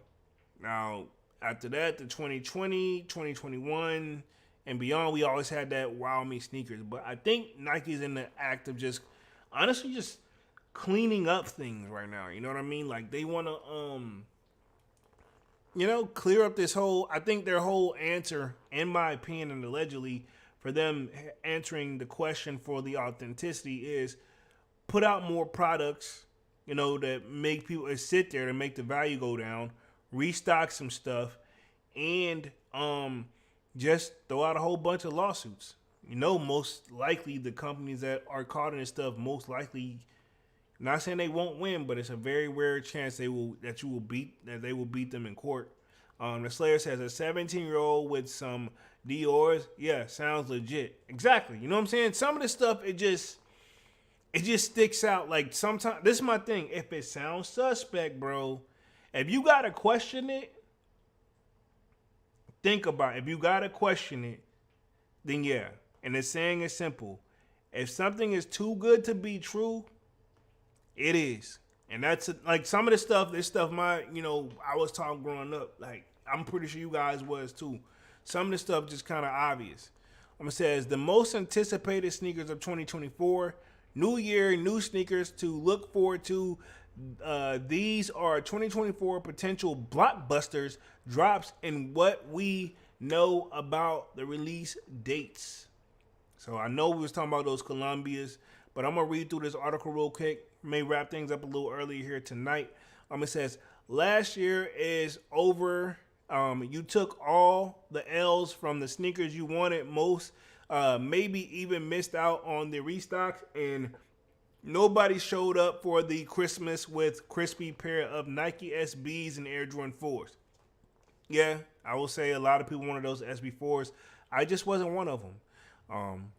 after that, the 2020, 2021, and beyond, we always had that wow me sneakers. But I think Nike's in the act of just, honestly, just cleaning up things right now. You know what I mean? Like, they want to, clear up this whole, I think their whole answer, in my opinion, and allegedly, for them answering the question for the authenticity is put out more products, that make people sit there to make the value go down, restock some stuff, and just throw out a whole bunch of lawsuits. Most likely the companies that are caught in this stuff, most likely, not saying they won't win, but it's a very rare chance they will beat them in court. The Slayer says a 17-year-old with some Dior's, yeah, sounds legit. Exactly. You know what I'm saying? Some of this stuff, it just sticks out. Like, sometimes, this is my thing. If it sounds suspect, bro, if you gotta question it, think about it. If you gotta question it, then yeah. And the saying is simple. If something is too good to be true, it is. And that's like some of this stuff I was taught growing up. Like, I'm pretty sure you guys was too. Some of this stuff just kind of obvious. I'm going to say, the most anticipated sneakers of 2024. New year, new sneakers to look forward to. These are 2024 potential blockbusters, drops, and what we know about the release dates. So I know we was talking about those Columbias, but I'm going to read through this article real quick. May wrap things up a little earlier here tonight. It says, last year is over. You took all the L's from the sneakers you wanted most, maybe even missed out on the restock, and nobody showed up for the Christmas with crispy pair of Nike SBs and Air Jordan 4s. Yeah, I will say a lot of people wanted those SB4s. I just wasn't one of them.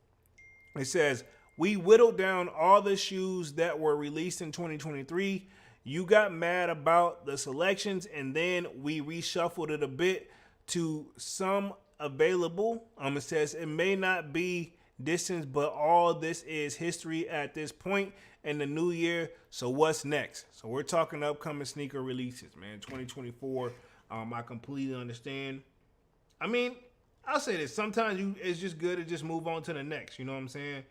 It says, we whittled down all the shoes that were released in 2023. You got mad about the selections, and then we reshuffled it a bit to some available. It says it may not be distance, but all this is history at this point in the new year. So what's next? So we're talking upcoming sneaker releases, man. 2024. I completely understand. I mean, I'll say this. Sometimes it's just good to just move on to the next. You know what I'm saying?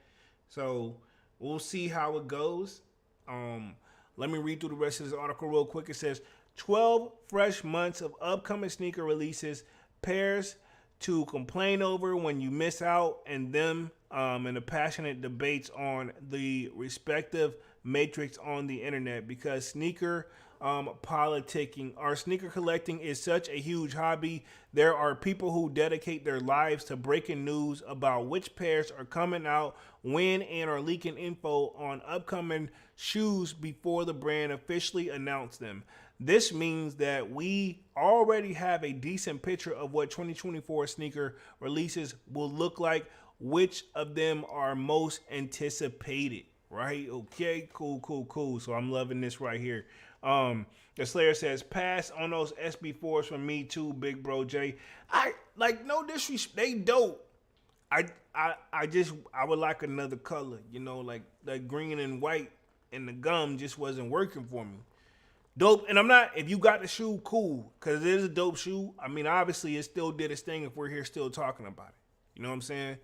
So we'll see how it goes. Um, Let me read through the rest of this article real quick. It says 12 fresh months of upcoming sneaker releases, pairs to complain over when you miss out, and them and the passionate debates on the respective matrix on the internet, because sneaker politicking or sneaker collecting is such a huge hobby. There are people who dedicate their lives to breaking news about which pairs are coming out, when, and are leaking info on upcoming shoes before the brand officially announce them. This means that we already have a decent picture of what 2024 sneaker releases will look like, which of them are most anticipated, right? Okay, cool. So I'm loving this right here. The Slayer says, pass on those SB4s from me too, big bro Jay. I like, no disrespect, they dope. I would like another color, you know, like green and white, and the gum just wasn't working for me. Dope, and I'm not, if you got the shoe, cool, because it is a dope shoe. I mean, obviously, it still did its thing if we're here still talking about it. You know what I'm saying?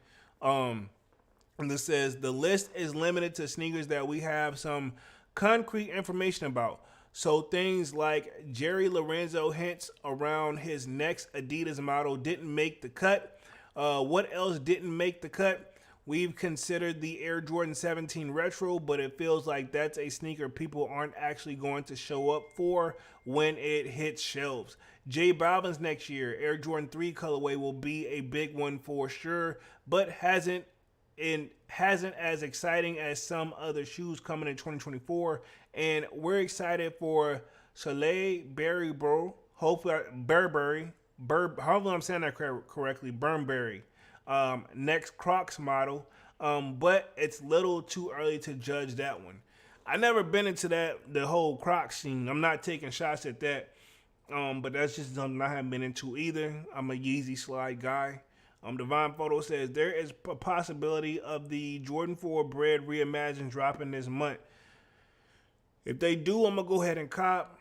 And this says, the list is limited to sneakers that we have some concrete information about. So things like Jerry Lorenzo hints around his next Adidas model didn't make the cut. What else didn't make the cut? We've considered the Air Jordan 17 Retro, but it feels like that's a sneaker people aren't actually going to show up for when it hits shelves. J Balvin's next year, Air Jordan 3 colorway will be a big one for sure, but hasn't as exciting as some other shoes coming in 2024. And we're excited for Soleil Berry, bro. Hopefully, hopefully I'm saying that correctly. Burnberry. Next Crocs model, but it's little too early to judge that one. I never been into the whole Crocs scene. I'm not taking shots at that, but that's just something I haven't been into either. I'm a Yeezy slide guy. Divine Photo says there is a possibility of the Jordan 4 Bread Reimagined dropping this month. If they do, I'm gonna go ahead and cop.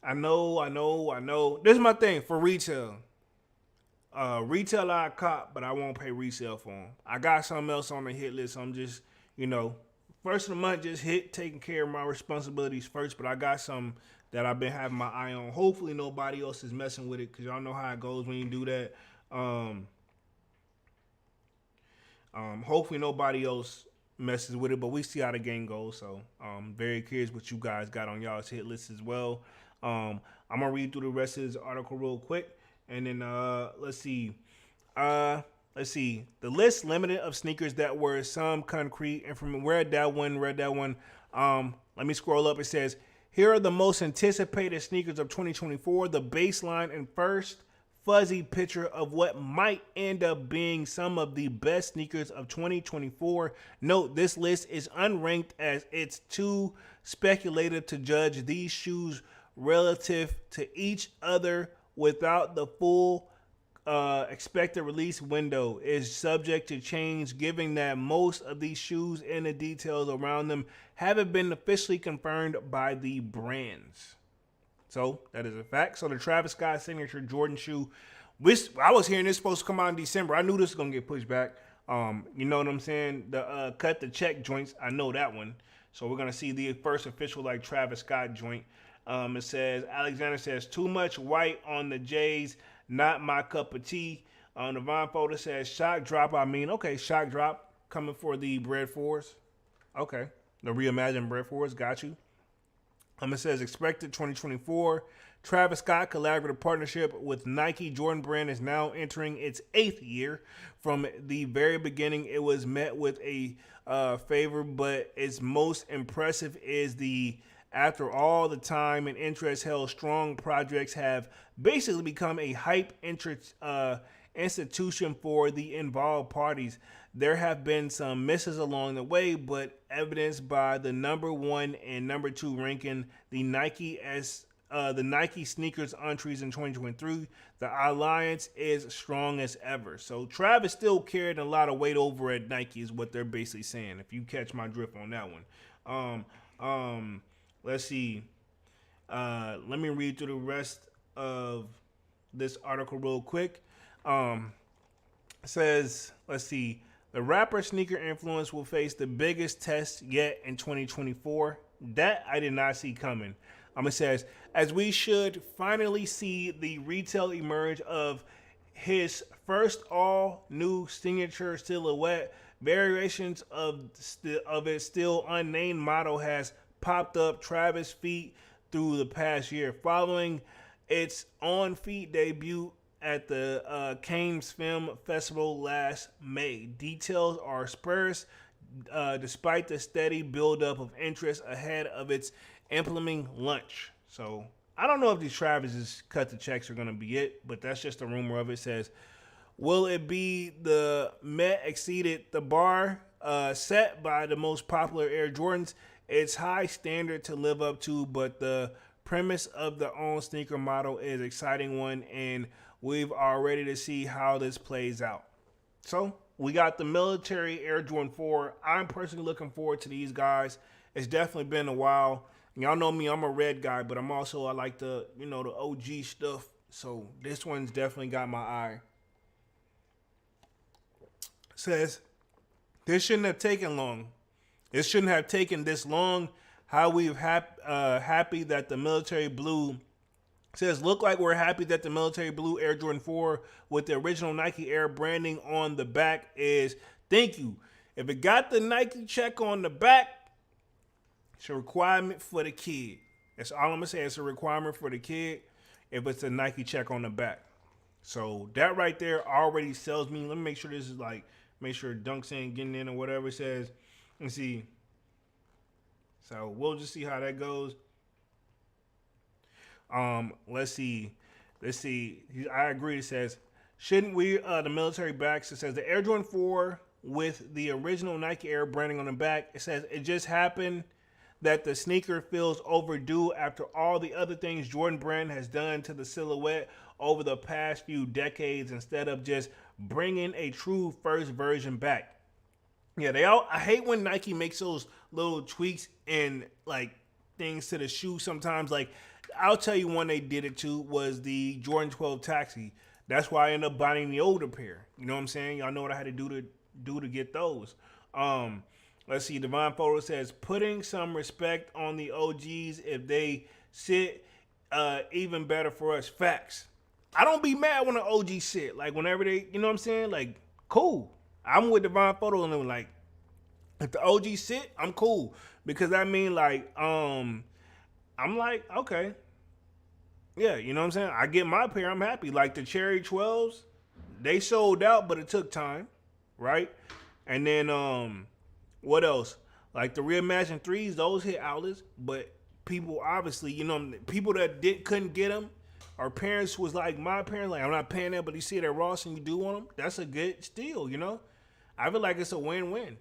I know. This is my thing for retail. Retail I cop, but I won't pay resale for them. I got something else on the hit list. I'm just, first of the month, just taking care of my responsibilities first. But I got some that I've been having my eye on. Hopefully nobody else is messing with it, because y'all know how it goes when you do that. Hopefully nobody else messes with it, but we see how the game goes. So very curious what you guys got on y'all's hit list as well. I'm gonna read through the rest of this article real quick. And then let's see. The list limited of sneakers that were some concrete information. Read that one. Let me scroll up. It says, here are the most anticipated sneakers of 2024. The baseline and first fuzzy picture of what might end up being some of the best sneakers of 2024. Note, this list is unranked as it's too speculative to judge these shoes relative to each other without the full expected release window. Is subject to change, given that most of these shoes and the details around them haven't been officially confirmed by the brands. So that is a fact. So the Travis Scott signature Jordan shoe, which I was hearing this supposed to come out in December. I knew this was gonna get pushed back. You know what I'm saying? The cut the check joints, I know that one. So we're gonna see the first official Travis Scott joint. It says, Alexander says, too much white on the J's, not my cup of tea. The Vine Photo says, shock drop. Okay, shock drop coming for the Bread 4s. Okay, the reimagined Bread 4s, got you. It says, expected 2024. Travis Scott collaborative partnership with Nike Jordan brand is now entering its 8th year. From the very beginning, it was met with a favor, but its most impressive is after all the time and interest held, strong projects have basically become a hype institution for the involved parties. There have been some misses along the way, but evidenced by the number 1 and number 2 ranking, the Nike sneakers entries in 2023. The alliance is strong as ever. So Travis still carried a lot of weight over at Nike, is what they're basically saying, if you catch my drift on that one. Let's see. Let me read through the rest of this article real quick. It says, let's see. The rapper sneaker influence will face the biggest test yet in 2024. That I did not see coming. It says, as we should finally see the retail emerge of his first all-new signature silhouette, variations of its still unnamed model has popped up Travis feet through the past year. Following its on-feet debut at the Cannes Film Festival last May. Details are sparse despite the steady buildup of interest ahead of its implementing launch. So I don't know if these Travis's cut the checks are going to be it, but that's just a rumor of it. It says, will it be the Met exceeded the bar set by the most popular Air Jordans? It's high standard to live up to, but the premise of the own sneaker model is an exciting one, and we've already to see how this plays out. So we got the military Air Jordan 4. I'm personally looking forward to these guys. It's definitely been a while. Y'all know me, I'm a red guy, but I like the OG stuff. So this one's definitely got my eye. Says, this shouldn't have taken long. It shouldn't have taken this long. How we're happy that the military blue says, look like we're happy that the military blue Air Jordan 4 with the original Nike Air branding on the back is thank you. If it got the Nike check on the back, it's a requirement for the kid. That's all I'm going to say. It's a requirement for the kid if it's a Nike check on the back. So that right there already sells me. Let me make sure this is make sure Dunks ain't getting in or whatever it says. Let's see. So we'll just see how that goes. Let's see. I agree. It says, shouldn't we, the military backs, it says the Air Jordan 4 with the original Nike Air branding on the back. It says, it just happened that the sneaker feels overdue after all the other things Jordan Brand has done to the silhouette over the past few decades instead of just bringing a true first version back. Yeah, I hate when Nike makes those little tweaks and things to the shoe sometimes. I'll tell you one they did it to was the Jordan 12 Taxi. That's why I ended up buying the older pair. You know what I'm saying? Y'all know what I had to do to get those. Let's see. Divine Photo says, putting some respect on the OGs if they sit, even better for us. Facts. I don't be mad when the OGs sit. Whenever they, you know what I'm saying? Cool. I'm with Divine Photo and they're if the OGs sit, I'm cool. Because I mean, I'm okay. Yeah, you know what I'm saying? I get my pair, I'm happy. The Cherry 12s, they sold out, but it took time, right? And then, what else? The Reimagined 3s, those hit outlets, but people obviously, people that couldn't get them, our parents was my parents, I'm not paying that, but you see it at Ross and you do want them, that's a good steal, I feel like it's a win-win.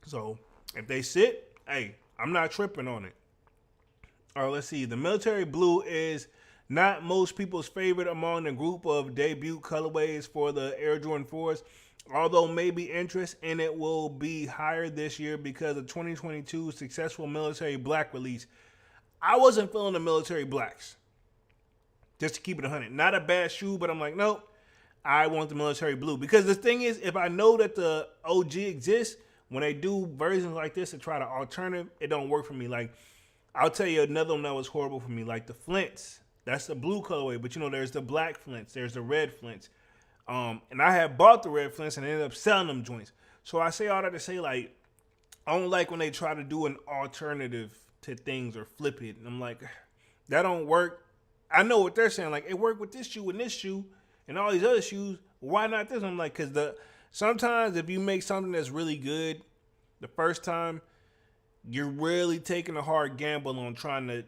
So, if they sit, hey, I'm not tripping on it. All right, let's see. The military blue is not most people's favorite among the group of debut colorways for the Air Jordan 4s, although maybe interest in it will be higher this year because of 2022 successful military black release. I wasn't feeling the military blacks. Just to keep it 100. Not a bad shoe, but I'm nope. I want the military blue. Because the thing is, if I know that the OG exists, when they do versions like this to try to alternative, it don't work for me. I'll tell you another one that was horrible for me, the Flints. That's the blue colorway, but there's the black Flints, there's the red Flints. And I had bought the red Flints and ended up selling them joints. So I say all that to say, I don't like when they try to do an alternative to things or flip it. And I'm that don't work. I know what they're saying. It worked with this shoe and this shoe and all these other shoes. Why not this? I'm because sometimes if you make something that's really good the first time, you're really taking a hard gamble on trying to,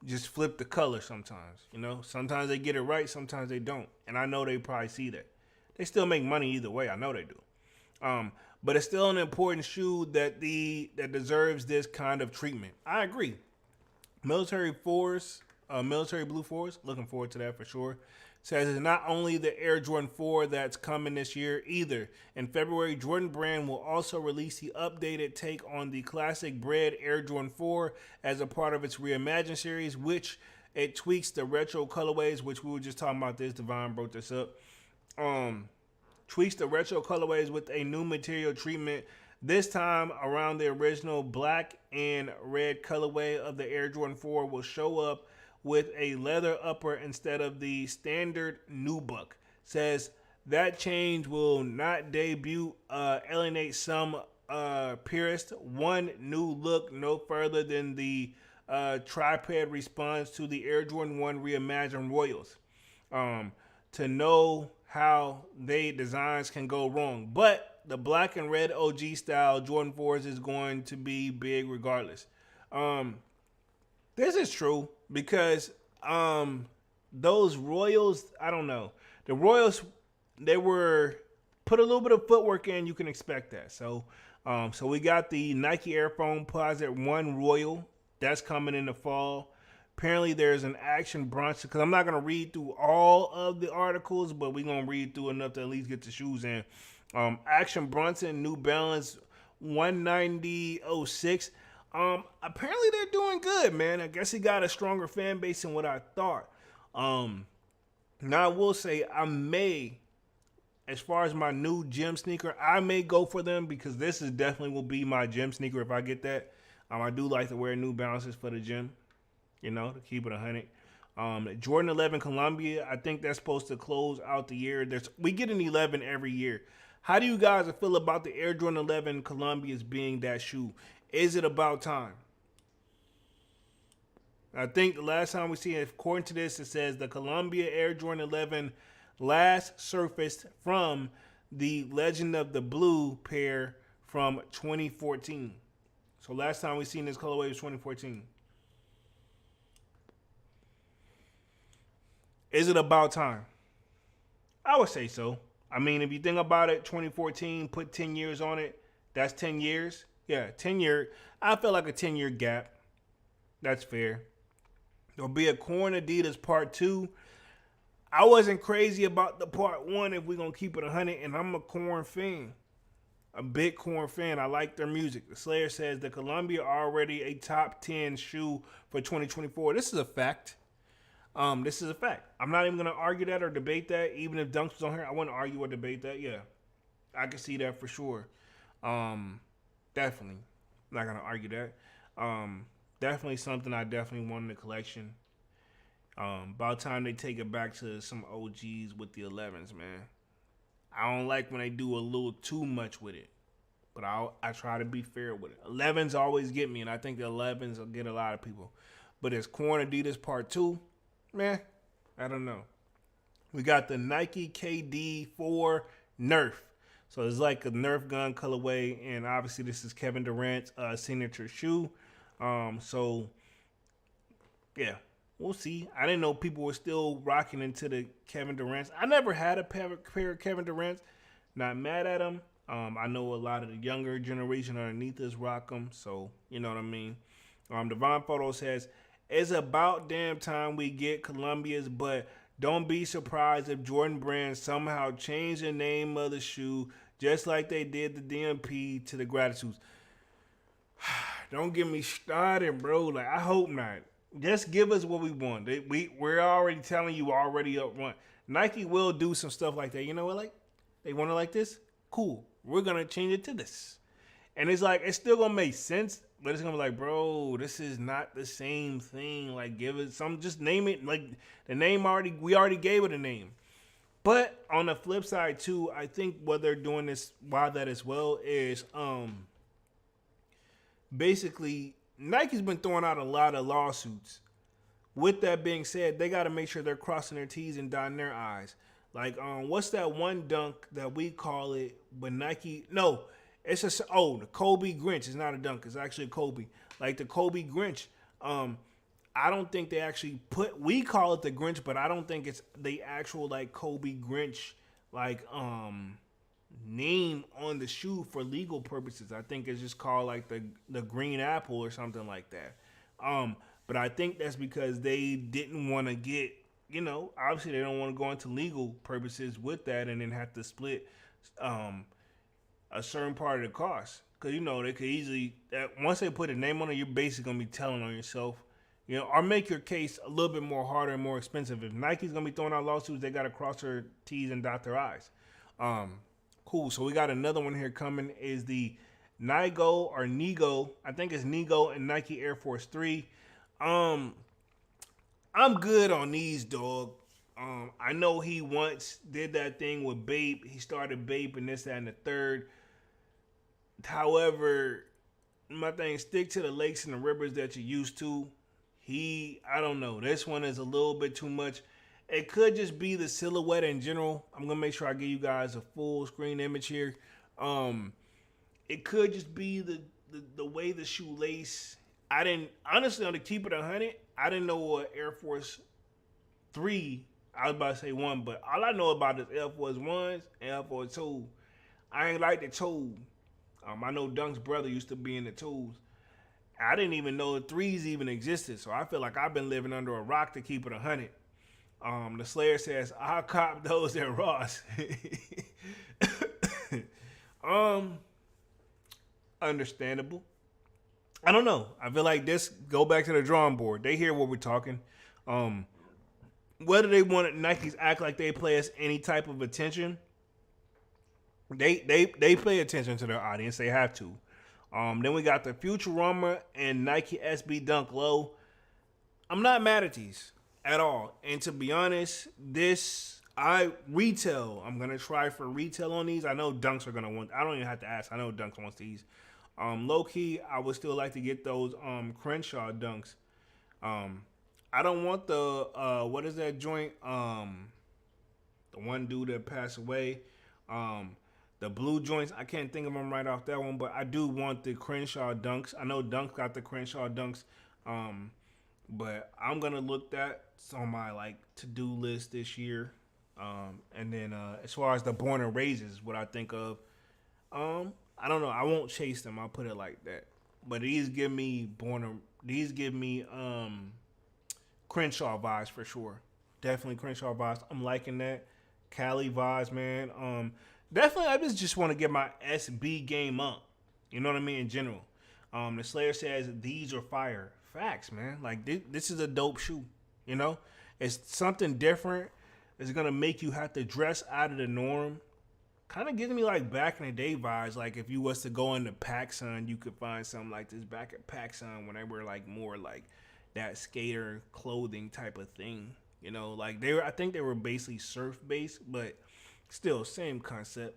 just flip the color sometimes. Sometimes they get it right, sometimes they don't. And I know they probably see that. They still make money either way. I know they do. But it's still an important shoe that deserves this kind of treatment. I agree. Military blue 4s, looking forward to that for sure. Says it's not only the Air Jordan 4 that's coming this year either. In February, Jordan Brand will also release the updated take on the classic Bread Air Jordan 4 as a part of its Reimagined series, which it tweaks the retro colorways, which we were just talking about this. Divine brought this up. tweaks the retro colorways with a new material treatment. This time around, the original black and red colorway of the Air Jordan 4 will show up with a leather upper instead of the standard nubuck. Says that change will not alienate some purists. One new look, no further than the tripod response to the Air Jordan 1 Reimagined Royals. To know how they designs can go wrong. But the black and red OG style Jordan 4s is going to be big regardless. This is true because those Royals, I don't know. The Royals, they were put a little bit of footwork in. You can expect that. So we got the Nike Air Foamposite 1 Royal. That's coming in the fall. Apparently, there's an Action Bronson, because I'm not going to read through all of the articles, but we're going to read through enough to at least get the shoes in. Action Bronson, New Balance 190.06. Apparently, they're doing good, man. I guess he got a stronger fan base than what I thought. Now, I will say, as far as my new gym sneaker, I may go for them because this is definitely will be my gym sneaker if I get that. I do like to wear New Balances for the gym. To keep it 100. Jordan 11 Columbia, I think that's supposed to close out the year. We get an 11 every year. How do you guys feel about the Air Jordan 11 Columbias being that shoe? Is it about time? I think the last time we see it, according to this, it says the Columbia Air Jordan 11 last surfaced from the Legend of the Blue pair from 2014. So last time we seen this colorway was 2014. Is it about time? I would say so. I mean, if you think about it, 2014, put 10 years on it. That's 10 years. Yeah, 10 year. I feel like a 10-year gap. That's fair. There'll be a Corn Adidas part 2. I wasn't crazy about the part 1 if we're going to keep it 100, and I'm a Corn fan. A big Corn fan. I like their music. The Slayer says the Columbia already a top 10 shoe for 2024. This is a fact. This is a fact. I'm not even going to argue that or debate that. Even if Dunks was on here, I wouldn't argue or debate that. Yeah, I can see that for sure. Definitely. I'm not going to argue that. Definitely something I definitely want in the collection. About time they take it back to some OGs with the 11s, man. I don't like when they do a little too much with it. But I try to be fair with it. 11s always get me, and I think the 11s will get a lot of people. But it's Corn Adidas part 2. Man, I don't know. We got the Nike KD4 Nerf. So it's like a Nerf gun colorway, and obviously this is Kevin Durant's signature shoe. So, yeah, we'll see. I didn't know people were still rocking into the Kevin Durant's. I never had a pair of Kevin Durant's. Not mad at them. I know a lot of the younger generation underneath us rock them, so you know what I mean. Devon Photo says, it's about damn time we get Columbia's, but don't be surprised if Jordan Brand somehow changed the name of the shoe just like they did the DMP to the Gratitudes. Don't get me started, bro. Like, I hope not. Just give us what we want. We're already telling you already up front. Nike will do some stuff like that. You know what? Like, they want it like this? Cool. We're going to change it to this. And it's like, it's still going to make sense. But it's going to be like, bro, this is not the same thing. Like, give it some, just name it. Like, the name we already gave it a name. But on the flip side, too, I think what they're doing this, why that as well, is basically, Nike's been throwing out a lot of lawsuits. With that being said, they got to make sure they're crossing their T's and dotting their I's. Like, what's that one dunk that we call it, but Nike, no, it's just, the Kobe Grinch. It's not a dunk. It's actually a Kobe. Like the Kobe Grinch. I don't think they actually we call it the Grinch, but I don't think it's the actual like Kobe Grinch like name on the shoe for legal purposes. I think it's just called like the Green Apple or something like that. But I think that's because they didn't want to get, obviously they don't want to go into legal purposes with that and then have to split a certain part of the cost. Because, they could easily, once they put a name on it, you're basically going to be telling on yourself. You know, or make your case a little bit more harder and more expensive. If Nike's gonna be throwing out lawsuits, they gotta cross their T's and dot their I's. Cool. So we got another one here coming. Is the Nigo or Nigo? I think it's Nigo and Nike Air Force 3. I'm good on these, dog. I know he once did that thing with Bape. He started Bape and this, that, and the third. However, my thing, stick to the lakes and the rivers that you're used to. I don't know. This one is a little bit too much. It could just be the silhouette in general. I'm gonna make sure I give you guys a full screen image here. It could just be the way the shoelace. I didn't honestly, on the keep it 100. I didn't know what Air Force 3. I was about to say 1, but all I know about is Air Force 1s and Air Force 2. I ain't like the toe. I know Dunk's brother used to be in the twos. I didn't even know the 3s even existed, so I feel like I've been living under a rock to keep it 100. The Slayer says, I'll cop those at Ross. Understandable. I don't know. I feel like this, go back to the drawing board. They hear what we're talking. Whether they want Nike's act like they pay us any type of attention, they pay attention to their audience. They have to. Then we got the Futurama and Nike SB Dunk Low. I'm not mad at these at all. And to be honest, I'm going to try for retail on these. I know Dunks are going to want, I don't even have to ask. I know Dunks wants these. Low key, I would still like to get those Crenshaw Dunks. I don't want the, what is that joint? The one dude that passed away. The blue joints, I can't think of them right off that one, but I do want the Crenshaw Dunks. I know Dunk got the Crenshaw Dunks, but I'm gonna look that's on my like to-do list this year. And then as far as the Born and Raises, what I think of, I don't know. I won't chase them. I'll put it like that. But these give me Crenshaw vibes for sure. Definitely Crenshaw vibes. I'm liking that. Cali vibes, man. Definitely, I just want to get my SB game up. You know what I mean? In general. The Slayer says, these are fire. Facts, man. Like, this is a dope shoe. You know? It's something different. It's going to make you have to dress out of the norm. Kind of gives me, like, back in the day vibes. Like, if you was to go into PacSun, you could find something like this back at PacSun when they were, like, more, like, that skater clothing type of thing. You know? Like, I think they were basically surf-based, but still, same concept,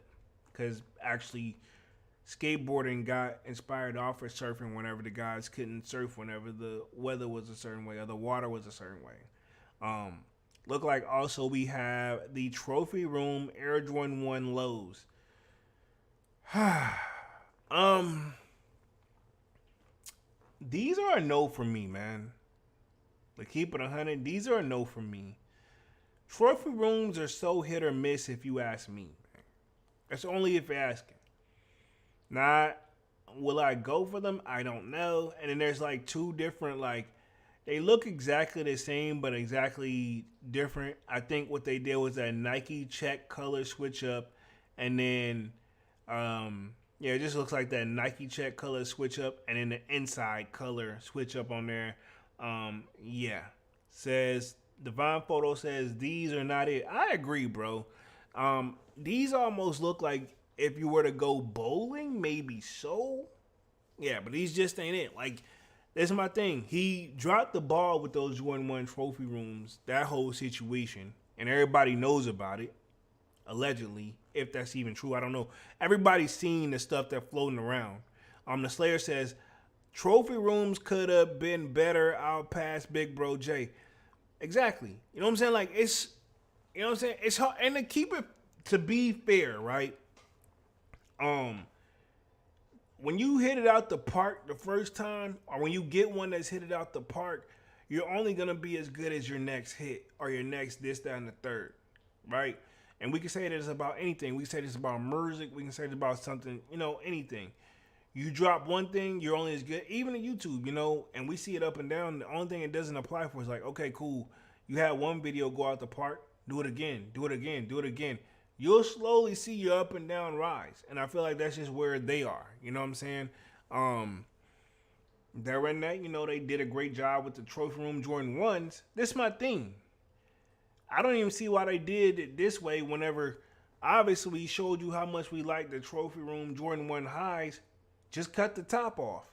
because actually skateboarding got inspired off of surfing whenever the guys couldn't surf, whenever the weather was a certain way or the water was a certain way. Look like also we have the Trophy Room Air Jordan 1 lows. These are a no for me, man. But keep it 100, these are a no for me. Trophy rooms are so hit or miss if you ask me. That's only if you're asking. Not, will I go for them? I don't know. And then there's like two different, like, they look exactly the same, but exactly different. I think what they did was that Nike check color switch up. And then, it just looks like that Nike check color switch up. And then the inside color switch up on there. Says, Divine Photo says, these are not it. I agree, bro. These almost look like if you were to go bowling, maybe so. Yeah, but these just ain't it. Like, this is my thing. He dropped the ball with those Jordan 1 Trophy Rooms, that whole situation, and everybody knows about it, allegedly, if that's even true. I don't know. Everybody's seen the stuff that's floating around. The Slayer says, Trophy Rooms could have been better out past Big Bro J. Exactly. You know what I'm saying? Like, it's, you know what I'm saying? It's hard. And to keep it, to be fair, right? When you hit it out the park the first time, or when you get one that's hit it out the park, you're only going to be as good as your next hit, or your next this, that, and the third, right? And we can say this about anything. We can say this about music. We can say this about something, you know, anything. You drop one thing, you're only as good, even in YouTube, you know, and we see it up and down. The only thing it doesn't apply for is like, okay, cool. You had one video go out the park, do it again, do it again, do it again. You'll slowly see your up and down rise. And I feel like that's just where they are. You know what I'm saying? During that, they did a great job with the Trophy Room Jordan 1s. This is my thing. I don't even see why they did it this way whenever obviously we showed you how much we like the Trophy Room Jordan 1 highs. Just cut the top off.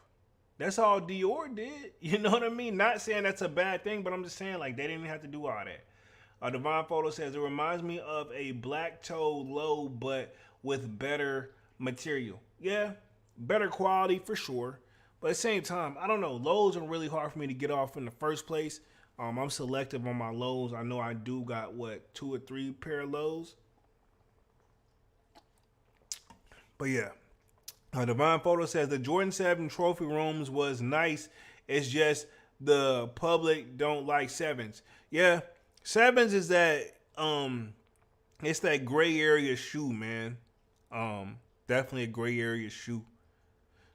That's all Dior did. You know what I mean? Not saying that's a bad thing, but I'm just saying like they didn't have to do all that. Divine Photo says, it reminds me of a black toe low, but with better material. Yeah, better quality for sure. But at the same time, I don't know. Lows are really hard for me to get off in the first place. I'm selective on my lows. I know I do got, 2 or 3 pair of lows. But yeah. Divine Photo says, the Jordan 7 Trophy Rooms was nice. It's just the public don't like 7s. Yeah, 7s is that, it's that gray area shoe, man. Definitely a gray area shoe.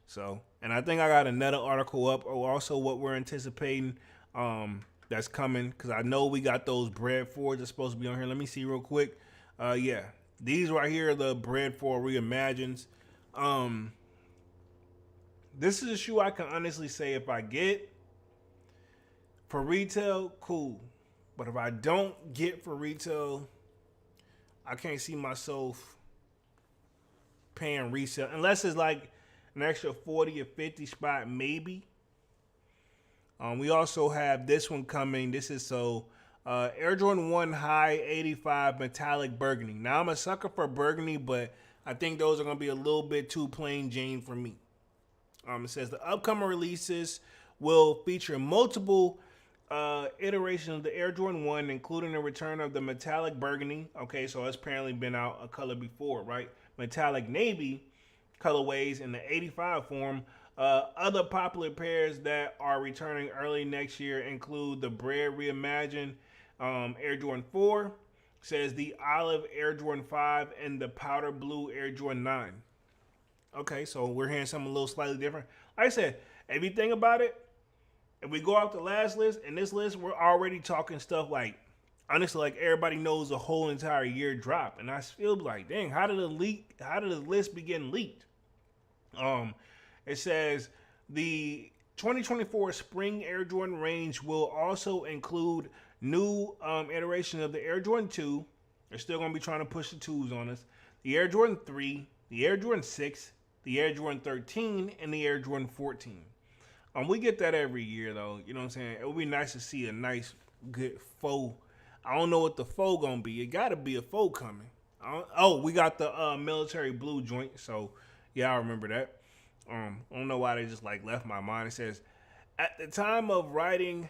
So, and I think I got another article up, or also what we're anticipating that's coming, because I know we got those Bread 4s that's supposed to be on here. Let me see real quick. Yeah, these right here are the Bread 4 Reimagines. This is a shoe I can honestly say if I get for retail, cool. But if I don't get for retail, I can't see myself paying resale unless it's like an extra 40 or 50 spot, maybe. We also have this one coming. This is Air Jordan 1 High 85 Metallic Burgundy. Now, I'm a sucker for burgundy, but I think those are going to be a little bit too plain Jane for me. It says the upcoming releases will feature multiple iterations of the Air Jordan 1, including the return of the metallic burgundy. Okay, so it's apparently been out a color before, right? Metallic navy colorways in the 85 form. Other popular pairs that are returning early next year include the Bread Reimagined Air Jordan 4, says the Olive Air Jordan 5, and the Powder Blue Air Jordan 9. Okay, so we're hearing something a little slightly different. Like I said, if you think about it, if we go off the last list, in this list, we're already talking stuff like, honestly, like everybody knows the whole entire year drop. And I feel like, dang, how did the list begin leaked? It says the 2024 Spring Air Jordan range will also include new iterations of the Air Jordan 2. They're still going to be trying to push the 2s on us. The Air Jordan 3, the Air Jordan 6, the Air Jordan 13, and the Air Jordan 14. We get that every year, though. You know what I'm saying? It would be nice to see a nice, good faux. I don't know what the faux going to be. It got to be a faux coming. We got the military blue joint. So, yeah, I remember that. I don't know why they just left my mind. It says, at the time of writing,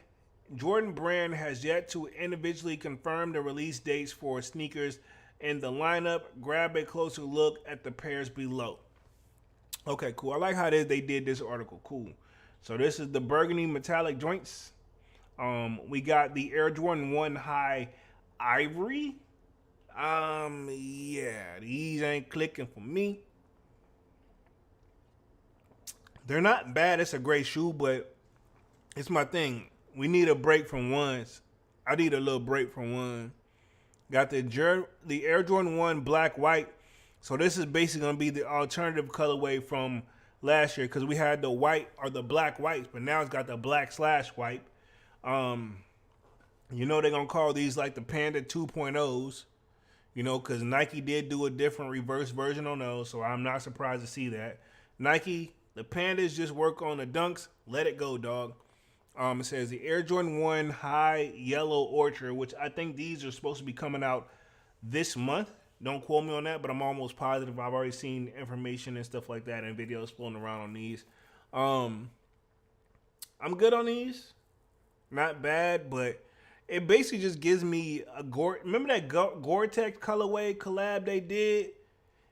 Jordan Brand has yet to individually confirm the release dates for sneakers in the lineup. Grab a closer look at the pairs below. Okay, cool. I like how they did this article. Cool. So this is the burgundy metallic joints. We got the Air Jordan 1 High Ivory. Yeah, these ain't clicking for me. They're not bad. It's a great shoe, but it's my thing. We need a break from ones. I need a little break from one. Got the Air Jordan 1 Black White. So this is basically going to be the alternative colorway from last year, because we had the white or the black whites, but now it's got the black/white. They're going to call these like the Panda 2.0s, because Nike did do a different reverse version on those, so I'm not surprised to see that. Nike, the Pandas just work on the dunks. Let it go, dog. It says the Air Jordan 1 High Yellow Orchard, which I think these are supposed to be coming out this month. Don't quote me on that, but I'm almost positive. I've already seen information and stuff like that and videos floating around on these. I'm good on these. Not bad, but it basically just gives me a remember that Gore-Tex colorway collab they did?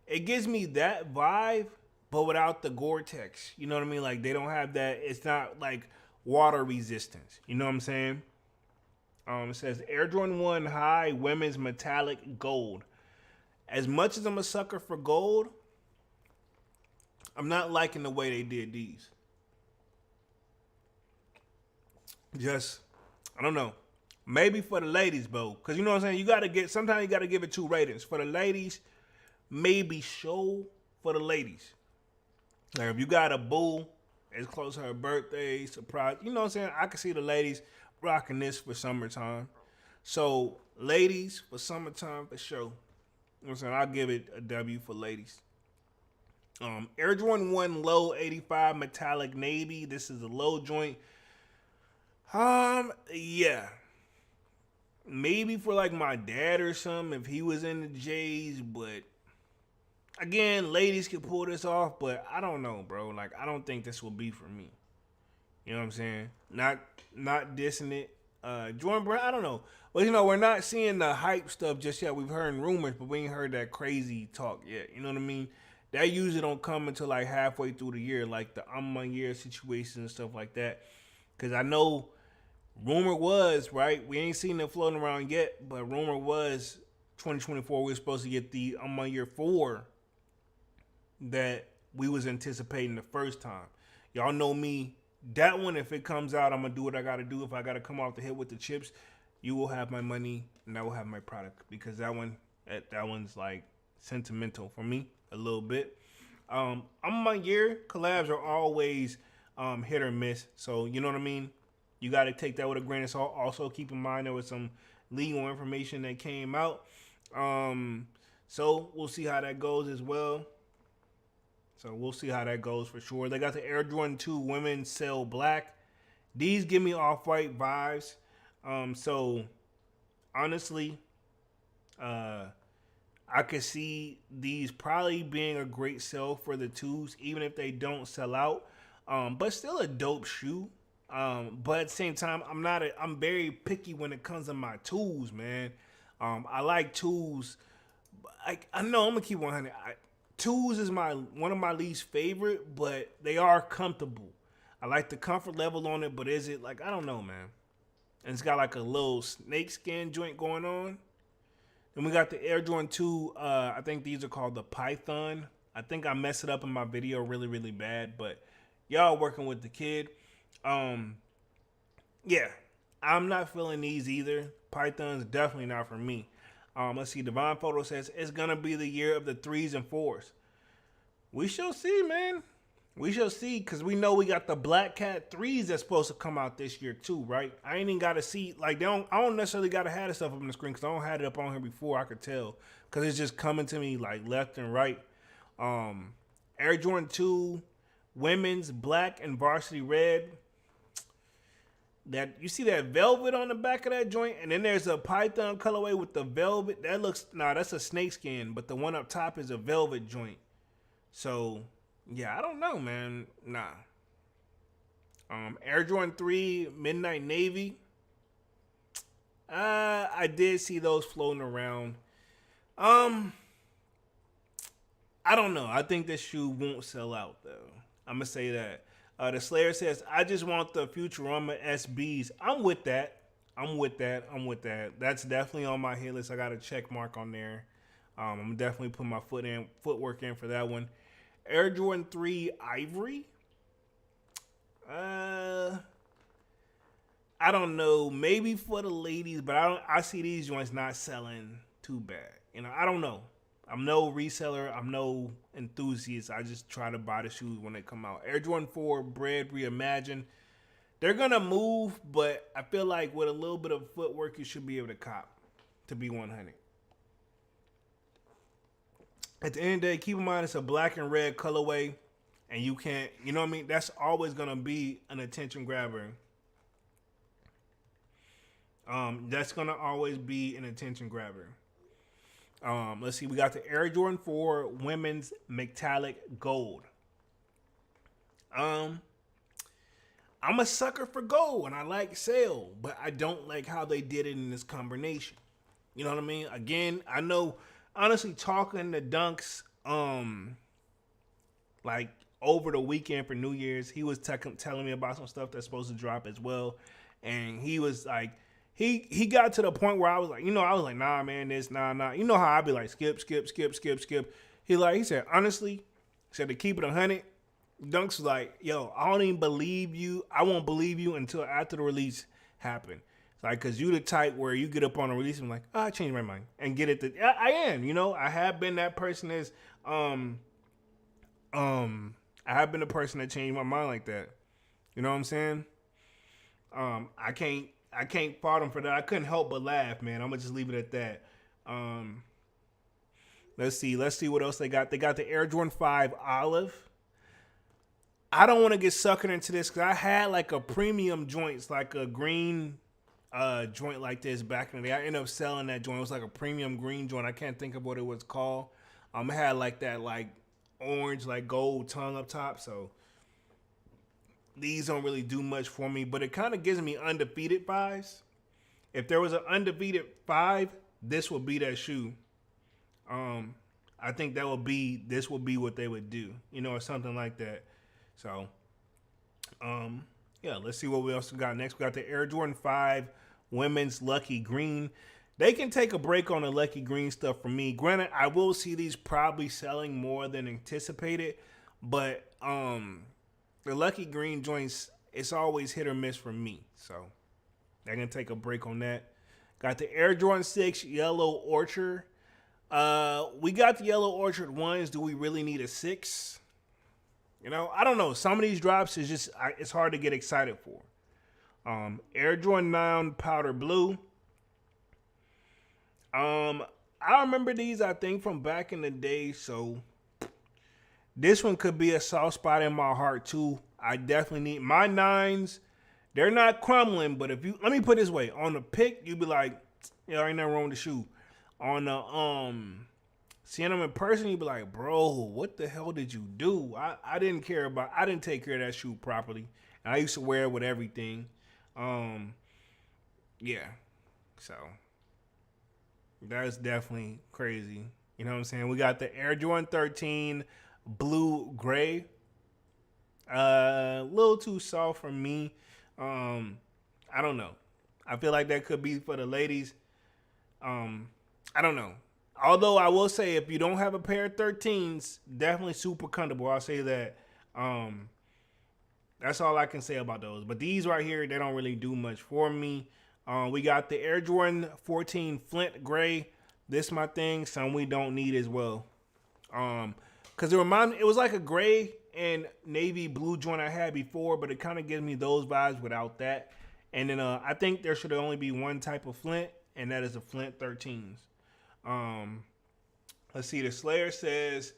It gives me that vibe, but without the Gore-Tex. You know what I mean? Like, they don't have that. It's not like water resistance. You know what I'm saying? It says Air Jordan 1 High Women's Metallic Gold. As much as I'm a sucker for gold, I'm not liking the way they did these. Just, I don't know. Maybe for the ladies, Bo. Because you know what I'm saying? Sometimes you got to give it 2 ratings. For the ladies, maybe show for the ladies. Like if you got a boo It's close to her birthday, surprise. You know what I'm saying? I can see the ladies rocking this for summertime. So, ladies, for summertime, for sure. You know what I'm saying? I'll give it a W for ladies. Air Jordan 1 Low 85 Metallic Navy. This is a low joint. Yeah. Maybe for like my dad or something if he was in the J's, but again, ladies can pull this off, but I don't know, bro. Like, I don't think this will be for me. You know what I'm saying? Not dissing it. Jordan Brand, I don't know. But, you know, we're not seeing the hype stuff just yet. We've heard rumors, but we ain't heard that crazy talk yet. You know what I mean? That usually don't come until, like, halfway through the year, like the year situation and stuff like that. Because I know rumor was, right? We ain't seen it floating around yet, but rumor was 2024 we were supposed to get the year 4 that we was anticipating the first time. Y'all know me. That one, if it comes out, I'm going to do what I got to do. If I got to come off the hit with the chips, you will have my money and I will have my product. Because that one's like sentimental for me a little bit. Year collabs are always hit or miss. So, you know what I mean? You got to take that with a grain of salt. Also, keep in mind there was some legal information that came out. So, we'll see how that goes as well. So we'll see how that goes for sure. They got the Air Jordan 2 Women's Cell Black. These give me Off-White vibes. So honestly, I could see these probably being a great sell for the 2s, even if they don't sell out. But still a dope shoe. But at the same time, I'm very picky when it comes to my tools, man. I like tools. I know I'm gonna keep 100. Twos is one of my least favorite, but they are comfortable. I like the comfort level on it, but is it like, I don't know, man. And it's got like a little snake skin joint going on. Then we got the Air Jordan 2. I think these are called the Python. I think I messed it up in my video really, really bad, but y'all working with the kid. Yeah, I'm not feeling these either. Python's definitely not for me. Let's see. Divine Photo says it's gonna be the year of the 3s and 4s. We shall see, man. We shall see, because we know we got the Black Cat 3s that's supposed to come out this year too, right? I ain't even got to see, like, I don't necessarily got to have this stuff up on the screen, because I don't have it up on here before. I could tell, because it's just coming to me like left and right. Air Jordan 2 Women's Black and Varsity Red. That you see that velvet on the back of that joint, and then there's a Python colorway with the velvet. That looks, that's a snakeskin, but the one up top is a velvet joint. So yeah, I don't know, man. Nah. Air Jordan 3 Midnight Navy. I did see those floating around. I don't know. I think this shoe won't sell out though. I'm gonna say that. The Slayer says, I just want the Futurama SBs. I'm with that. That's definitely on my hit list. I got a check mark on there. I'm definitely putting my footwork in for that one. Air Jordan 3 Ivory. I don't know. Maybe for the ladies, but I see these joints not selling too bad. You know, I don't know. I'm no reseller. I'm no enthusiast. I just try to buy the shoes when they come out. Air Jordan 4 Bread Reimagined. They're going to move, but I feel like with a little bit of footwork, you should be able to cop, to be 100. At the end of the day, keep in mind it's a black and red colorway, and you can't, you know what I mean? That's always going to be an attention grabber. That's going to always be an attention grabber. Let's see. We got the Air Jordan 4 Women's Metallic Gold. I'm a sucker for gold, and I like sale, but I don't like how they did it in this combination. You know what I mean? Again, I know, honestly, talking to Dunks, like over the weekend for New Year's, he was telling me about some stuff that's supposed to drop as well, and he was like, He got to the point where I was like, nah, man, nah. You know how I be like, skip. He said, honestly, to keep it 100, Dunks was like, yo, I don't even believe you. I won't believe you until after the release happened. It's like, because you the type where you get up on a release and I'm like, I changed my mind and get it. I am, I have been that person as, I I have been a person that changed my mind like that. You know what I'm saying? I can't fault him for that. I couldn't help but laugh, man. I'm gonna just leave it at that. Let's see what else they got. They got the Air Jordan 5 Olive. I don't want to get suckered into this because I had like a premium joints, like a green joint like this back in the day. I ended up selling that joint. It was like a premium green joint. I can't think of what it was called. It had like that like orange, like gold tongue up top. So these don't really do much for me, but it kind of gives me undefeated vibes. If there was an undefeated 5, this would be that shoe. I think this would be what they would do, or something like that. So, yeah, let's see what we else got next. We got the Air Jordan 5 Women's Lucky Green. They can take a break on the Lucky Green stuff from me. Granted, I will see these probably selling more than anticipated, but the Lucky Green joints, it's always hit or miss for me. So, they're going to take a break on that. Got the Air Jordan 6 Yellow Orchard. We got the Yellow Orchard ones. Do we really need a 6? I don't know. Some of these drops is just it's hard to get excited for. Air Jordan 9 Powder Blue. I remember these, I think, from back in the day. So this one could be a soft spot in my heart too. I definitely need my 9s. They're not crumbling, but let me put it this way: on the pick, you'd be like, yeah, ain't nothing wrong with the shoe. On the seeing them in person, you'd be like, bro, what the hell did you do? I didn't take care of that shoe properly. And I used to wear it with everything. Yeah. So that's definitely crazy. You know what I'm saying? We got the Air Jordan 13 Blue Gray. A little too soft for me. I don't know. I feel like that could be for the ladies. I don't know. Although I will say, if you don't have a pair of 13s, definitely super comfortable. I'll say that. That's all I can say about those. But these right here, they don't really do much for me. We got the Air Jordan 14 Flint Gray. This my thing. Some we don't need as well. Because it was like a gray and navy blue joint I had before, but it kind of gives me those vibes without that. And then I think there should only be one type of Flint, and that is the Flint 13s. Let's see. The Slayer says,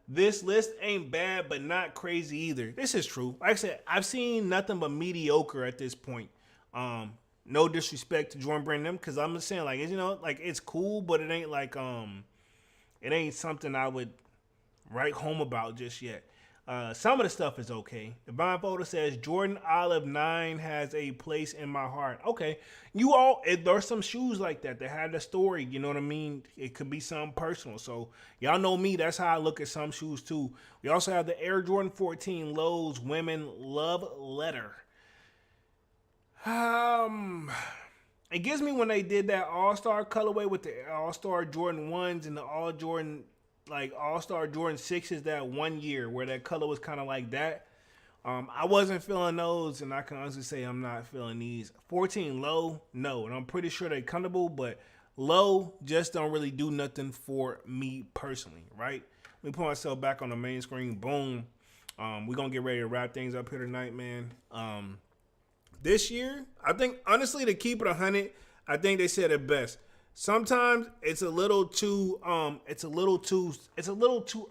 this list ain't bad, but not crazy either. This is true. Like I said, I've seen nothing but mediocre at this point. No disrespect to Jordan Brand them, because I'm just saying, like, it's cool, but it ain't like, it ain't something I would write home about just yet. Some of the stuff is okay. Divine Photo says Jordan Olive 9 has a place in my heart. Okay. There's some shoes like that have the story. You know what I mean? It could be something personal. So y'all know me. That's how I look at some shoes too. We also have the Air Jordan 14 Lowe's Women Love Letter. It gives me when they did that All-Star colorway with the All-Star Jordan 1s and the All-Star Jordan 6s that one year where that color was kind of like that. I wasn't feeling those, and I can honestly say I'm not feeling these. 14 Low, no. And I'm pretty sure they're comfortable, but Low just don't really do nothing for me personally, right? Let me put myself back on the main screen. Boom. We're going to get ready to wrap things up here tonight, man. This year, I think, honestly, to keep it 100, I think they said it best. Sometimes it's a little too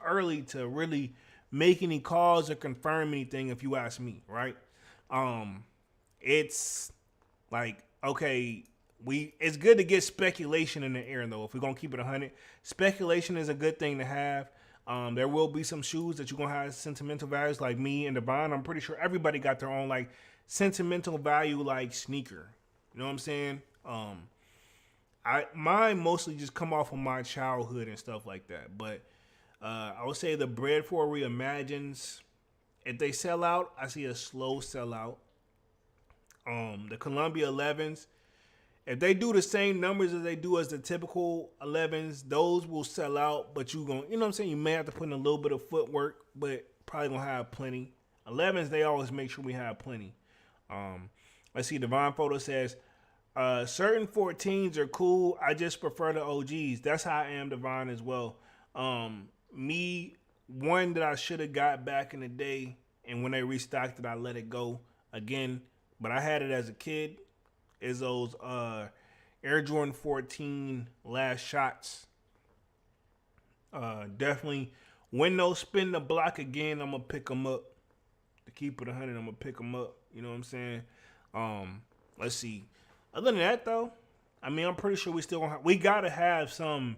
early to really make any calls or confirm anything, if you ask me, right? It's like, okay, it's good to get speculation in the air, though. If we're gonna keep it 100, speculation is a good thing to have. There will be some shoes that you're gonna have sentimental values, like me and Devon. I'm pretty sure everybody got their own like sentimental value, like sneaker. You know what I'm saying? Mine mostly just come off of my childhood and stuff like that. But I would say the Bread for Reimagines, if they sell out, I see a slow sellout. The Columbia 11s, if they do the same numbers as they do as the typical 11s, those will sell out. But you know what I'm saying? You may have to put in a little bit of footwork, but probably gonna have plenty. 11s, they always make sure we have plenty. Let's see. Divine Photo says, certain 14s are cool. I just prefer the OGs. That's how I am, Divine, as well. Me, one that I should have got back in the day, and when they restocked it, I let it go again. But I had it as a kid. Is those Air Jordan 14 Last Shots. Definitely, when those spin the block again, I'm gonna pick them up. To keep it 100, I'm gonna pick them up. You know what I'm saying? Let's see. Other than that, though, I mean, I'm pretty sure we gotta have some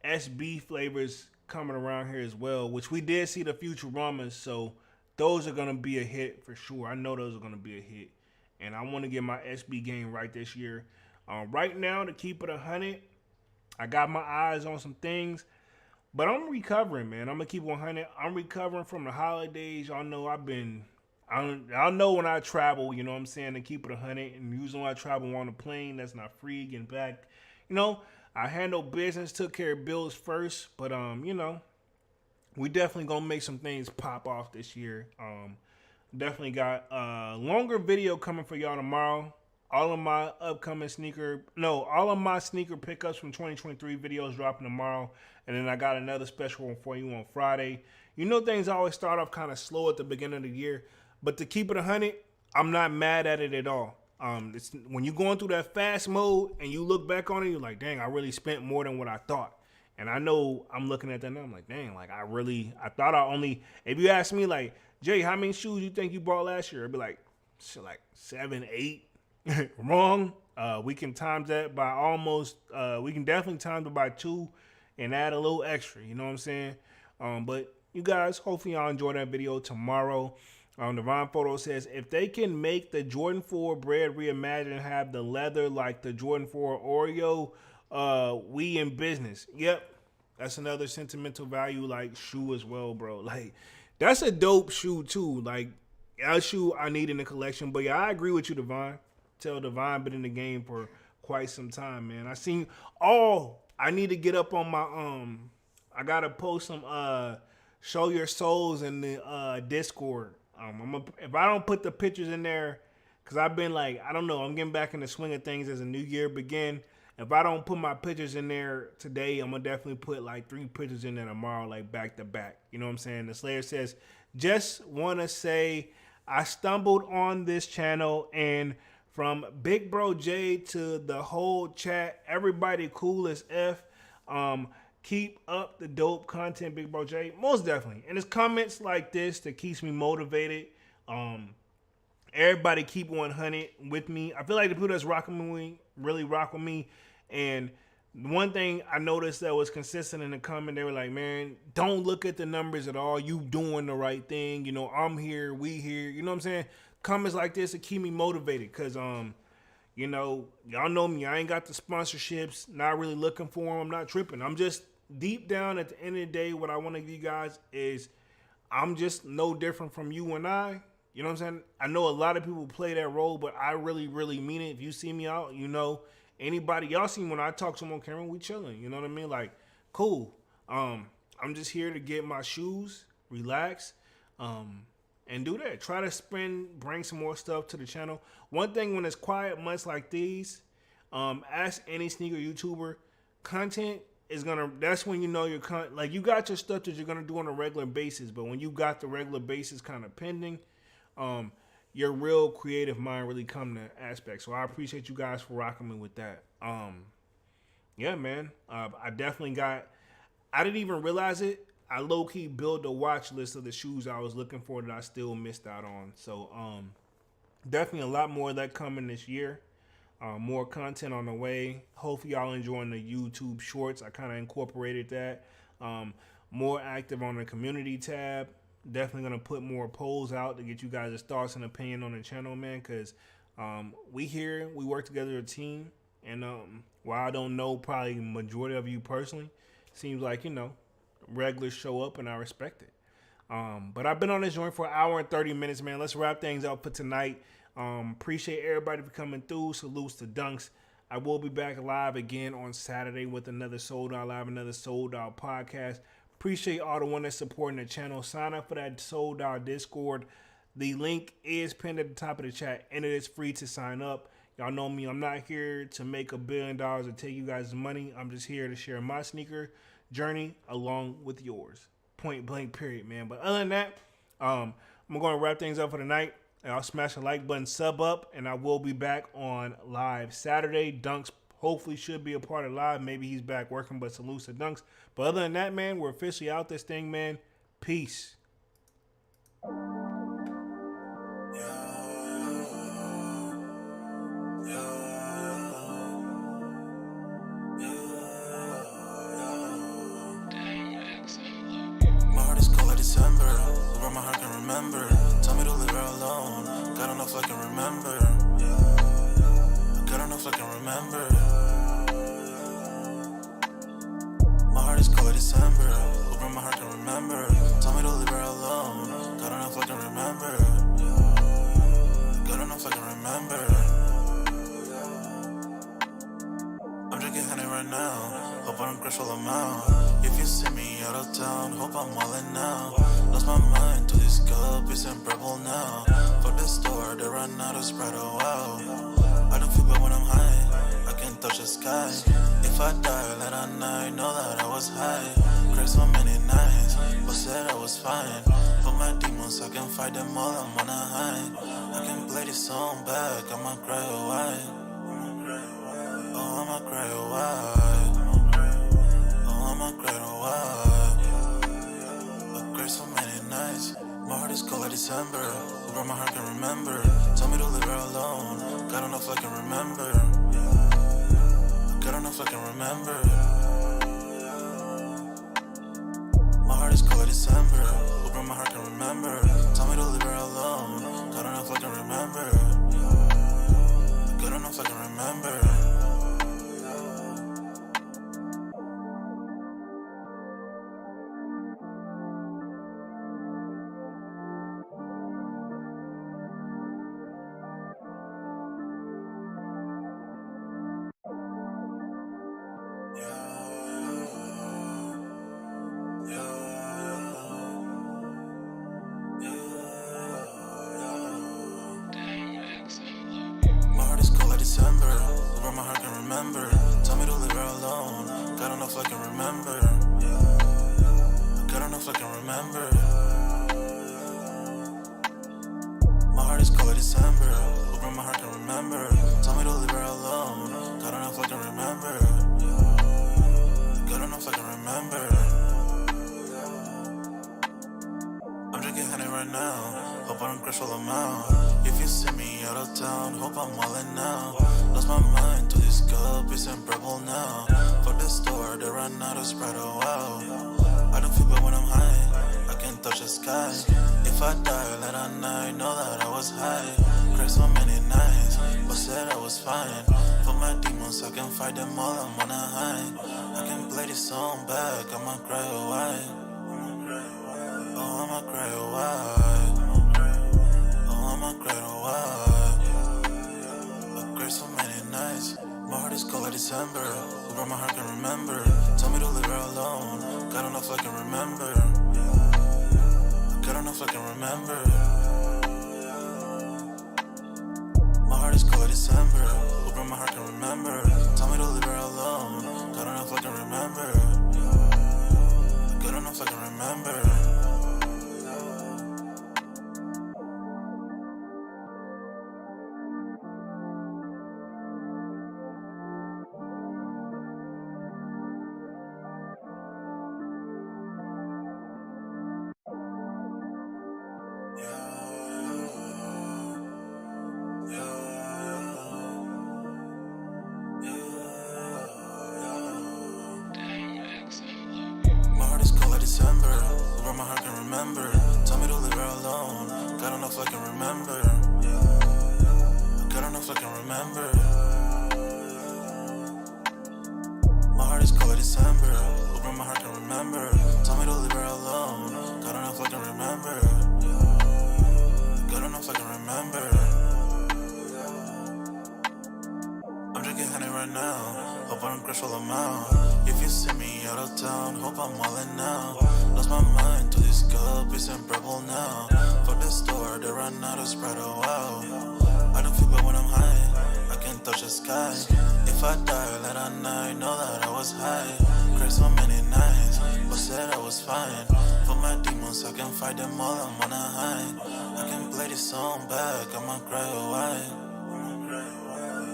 SB flavors coming around here as well, which we did see the Futuramas, so those are gonna be a hit for sure. I know those are gonna be a hit, and I want to get my SB game right this year. Right now, to keep it 100, I got my eyes on some things, but I'm recovering, man. I'm gonna keep 100. I'm recovering from the holidays. Y'all know I know when I travel, you know what I'm saying, to keep it 100, and usually when I travel on a plane that's not free, getting back, you know, I handle business, took care of bills first, but you know, we definitely gonna make some things pop off this year. Definitely got a longer video coming for y'all tomorrow. All of my sneaker pickups from 2023 videos dropping tomorrow, and then I got another special one for you on Friday. You know, things always start off kind of slow at the beginning of the year, but to keep it 100, I'm not mad at it at all. It's when you're going through that fast mode and you look back on it, you're like, dang, I really spent more than what I thought. And I know I'm looking at that now, I'm like, dang, like I thought I only, if you ask me like, Jay, how many shoes you think you bought last year? I'd be like, shit, like 7, 8. Wrong. We can times that by we can definitely times it by 2 and add a little extra, you know what I'm saying? But you guys, hopefully y'all enjoy that video tomorrow. Devon Photo says, if they can make the Jordan 4 bread reimagined and have the leather like the Jordan 4 Oreo, we in business. Yep. That's another sentimental value like shoe as well, bro. Like, that's a dope shoe too. Like, a shoe I need in the collection. But yeah, I agree with you, Devon. Tell Devon been in the game for quite some time, man. I need to get up on my I gotta post some show your souls in the Discord. If I don't put the pictures in there, cause I've been like, I don't know, I'm getting back in the swing of things as a new year begin. If I don't put my pictures in there today, I'm gonna definitely put like 3 pictures in there tomorrow, like back to back. You know what I'm saying? The Slayer says, just wanna say I stumbled on this channel, and from Big Bro J to the whole chat, everybody cool as F. Keep up the dope content, Big Bro J. Most definitely. And it's comments like this that keeps me motivated. Everybody keep 100 with me. I feel like the people that's rocking with me really rock with me. And one thing I noticed that was consistent in the comment, they were like, man, don't look at the numbers at all. You doing the right thing. You know, I'm here, we here. You know what I'm saying? Comments like this to keep me motivated. Because, you know, y'all know me. I ain't got the sponsorships. Not really looking for them. I'm not tripping. I'm just deep down at the end of the day, what I want to give you guys is I'm just no different from you and I. You know what I'm saying? I know a lot of people play that role, but I really, really mean it. If you see me out, you know, anybody, y'all see me when I talk to them on camera, we chilling. You know what I mean? Like, cool. I'm just here to get my shoes, relax, and do that. Try to bring some more stuff to the channel. One thing when it's quiet months like these, ask any sneaker YouTuber, content is that's when you know like you got your stuff that you're gonna do on a regular basis, but when you got the regular basis kind of pending, your real creative mind really come to aspect. So I appreciate you guys for rocking me with that. Yeah, man. I didn't even realize it. I low-key built a watch list of the shoes I was looking for that I still missed out on. So definitely a lot more of that coming this year. More content on the way. Hopefully y'all enjoying the YouTube shorts. I kind of incorporated that. More active on the community tab. Definitely going to put more polls out to get you guys' thoughts and opinion on the channel, man, because we work together as a team. And while I don't know probably the majority of you personally, seems like, you know, regulars show up and I respect it. But I've been on this joint for an hour and 30 minutes, man. Let's wrap things up for tonight. Appreciate everybody for coming through. Salutes to Dunks. I will be back live again on Saturday with another Sold Out Live, another Sold Out podcast. Appreciate all the one that's supporting the channel. Sign up for that Sold Out Discord. The link is pinned at the top of the chat, and it is free to sign up. Y'all know me. I'm not here to make $1 billion or take you guys money. I'm just here to share my sneaker journey along with yours. Point blank, period, man. But other than that, I'm going to wrap things up for tonight. And I'll smash the like button, sub up, and I will be back on live Saturday. Dunks hopefully should be a part of live. Maybe he's back working, but salute to Dunks. But other than that, man, we're officially out this thing, man. Peace. My heart is cold like December, where my heart can remember. Tell me to leave her alone, God don't know if I can remember. God don't know if I can remember. My heart is cold like December, where my heart can remember. Tell me to leave her alone, God don't know if I can remember. God don't know if I can remember. I'm drinking honey right now, hope I don't crash all amount. If you see me out of town, hope I'm wildin' now. Lost my mind to this cup, it's unbearable now. Fuck the store, they run out of Sprite, oh wow. I don't feel bad when I'm high, I can't touch the sky. If I die late at night, know that I was high. Cried so many nights, but said I was fine. For my demons, I can fight them all, I'm on a high. I can play this song back, I'ma cry a while. Oh, I'ma cry a while. Oh, I'ma cry a while. I cried so many nights. My heart is cold like December, where my heart can remember. Tell me to leave her alone, God don't know if I can remember. God don't know if I can remember. My heart is cold like December, where my heart can remember. Tell me to leave her alone, God don't know if I can remember. God don't know if I can remember. December, where my heart can remember. Tell me to leave her alone, God don't know if I can remember. God don't know if I can remember. My heart is cold like December, where my heart can remember. Tell me to leave her alone, God don't know if I can remember. God don't know if I can remember. I'm drinking honey right now, hope I don't crash all amount. If you see me out of town, hope I'm wildin' now. Lost my mind to this cup, it's unbearable now. Fuck the store, they run out of Sprite, oh wow. I don't feel bad when I'm high, I can't touch the sky. If I die late at night, know that I was high. Cried so many nights, but said I was fine. For my demons, I can fight them all, I'm on a high. I can play this song back, I'ma cry a while. Oh, I'ma cry a while. Oh, I'ma cry a while. I cried so many nights. My heart is cold like December, where my heart can remember. Tell me to leave her alone, God don't know if I can remember. God don't know if I can remember. My heart is cold like December, where my heart can remember. Tell me to leave her alone, God don't know if I can remember. God don't know if I can remember. December, where my heart can remember. Tell me to leave her alone, God don't know if I can remember. God don't know if I can remember. My heart is cold like December, where my heart can remember. Tell me to leave her alone, God don't know if I can remember. God don't know if I can remember. I'm drinking honey right now, hope I don't crash all amount. If you see me out of town, hope I'm wildin' now. Lost my mind to this cup, it's unbearable now. Fuck the store, they run out of Sprite, oh wow. I don't feel bad when I'm high, I can't touch the sky. If I die late at night, know that I was high. Cried so many nights, but said I was fine. For my demons, I can fight them all, I'm on a high. I can play this song back, I'ma cry a while.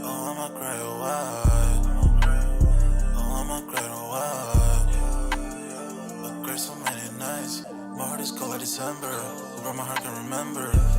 Oh, I'ma cry a while. Oh, I'ma cry a while. But crazy so many nights. My heart is cold like December. Where my heart can remember.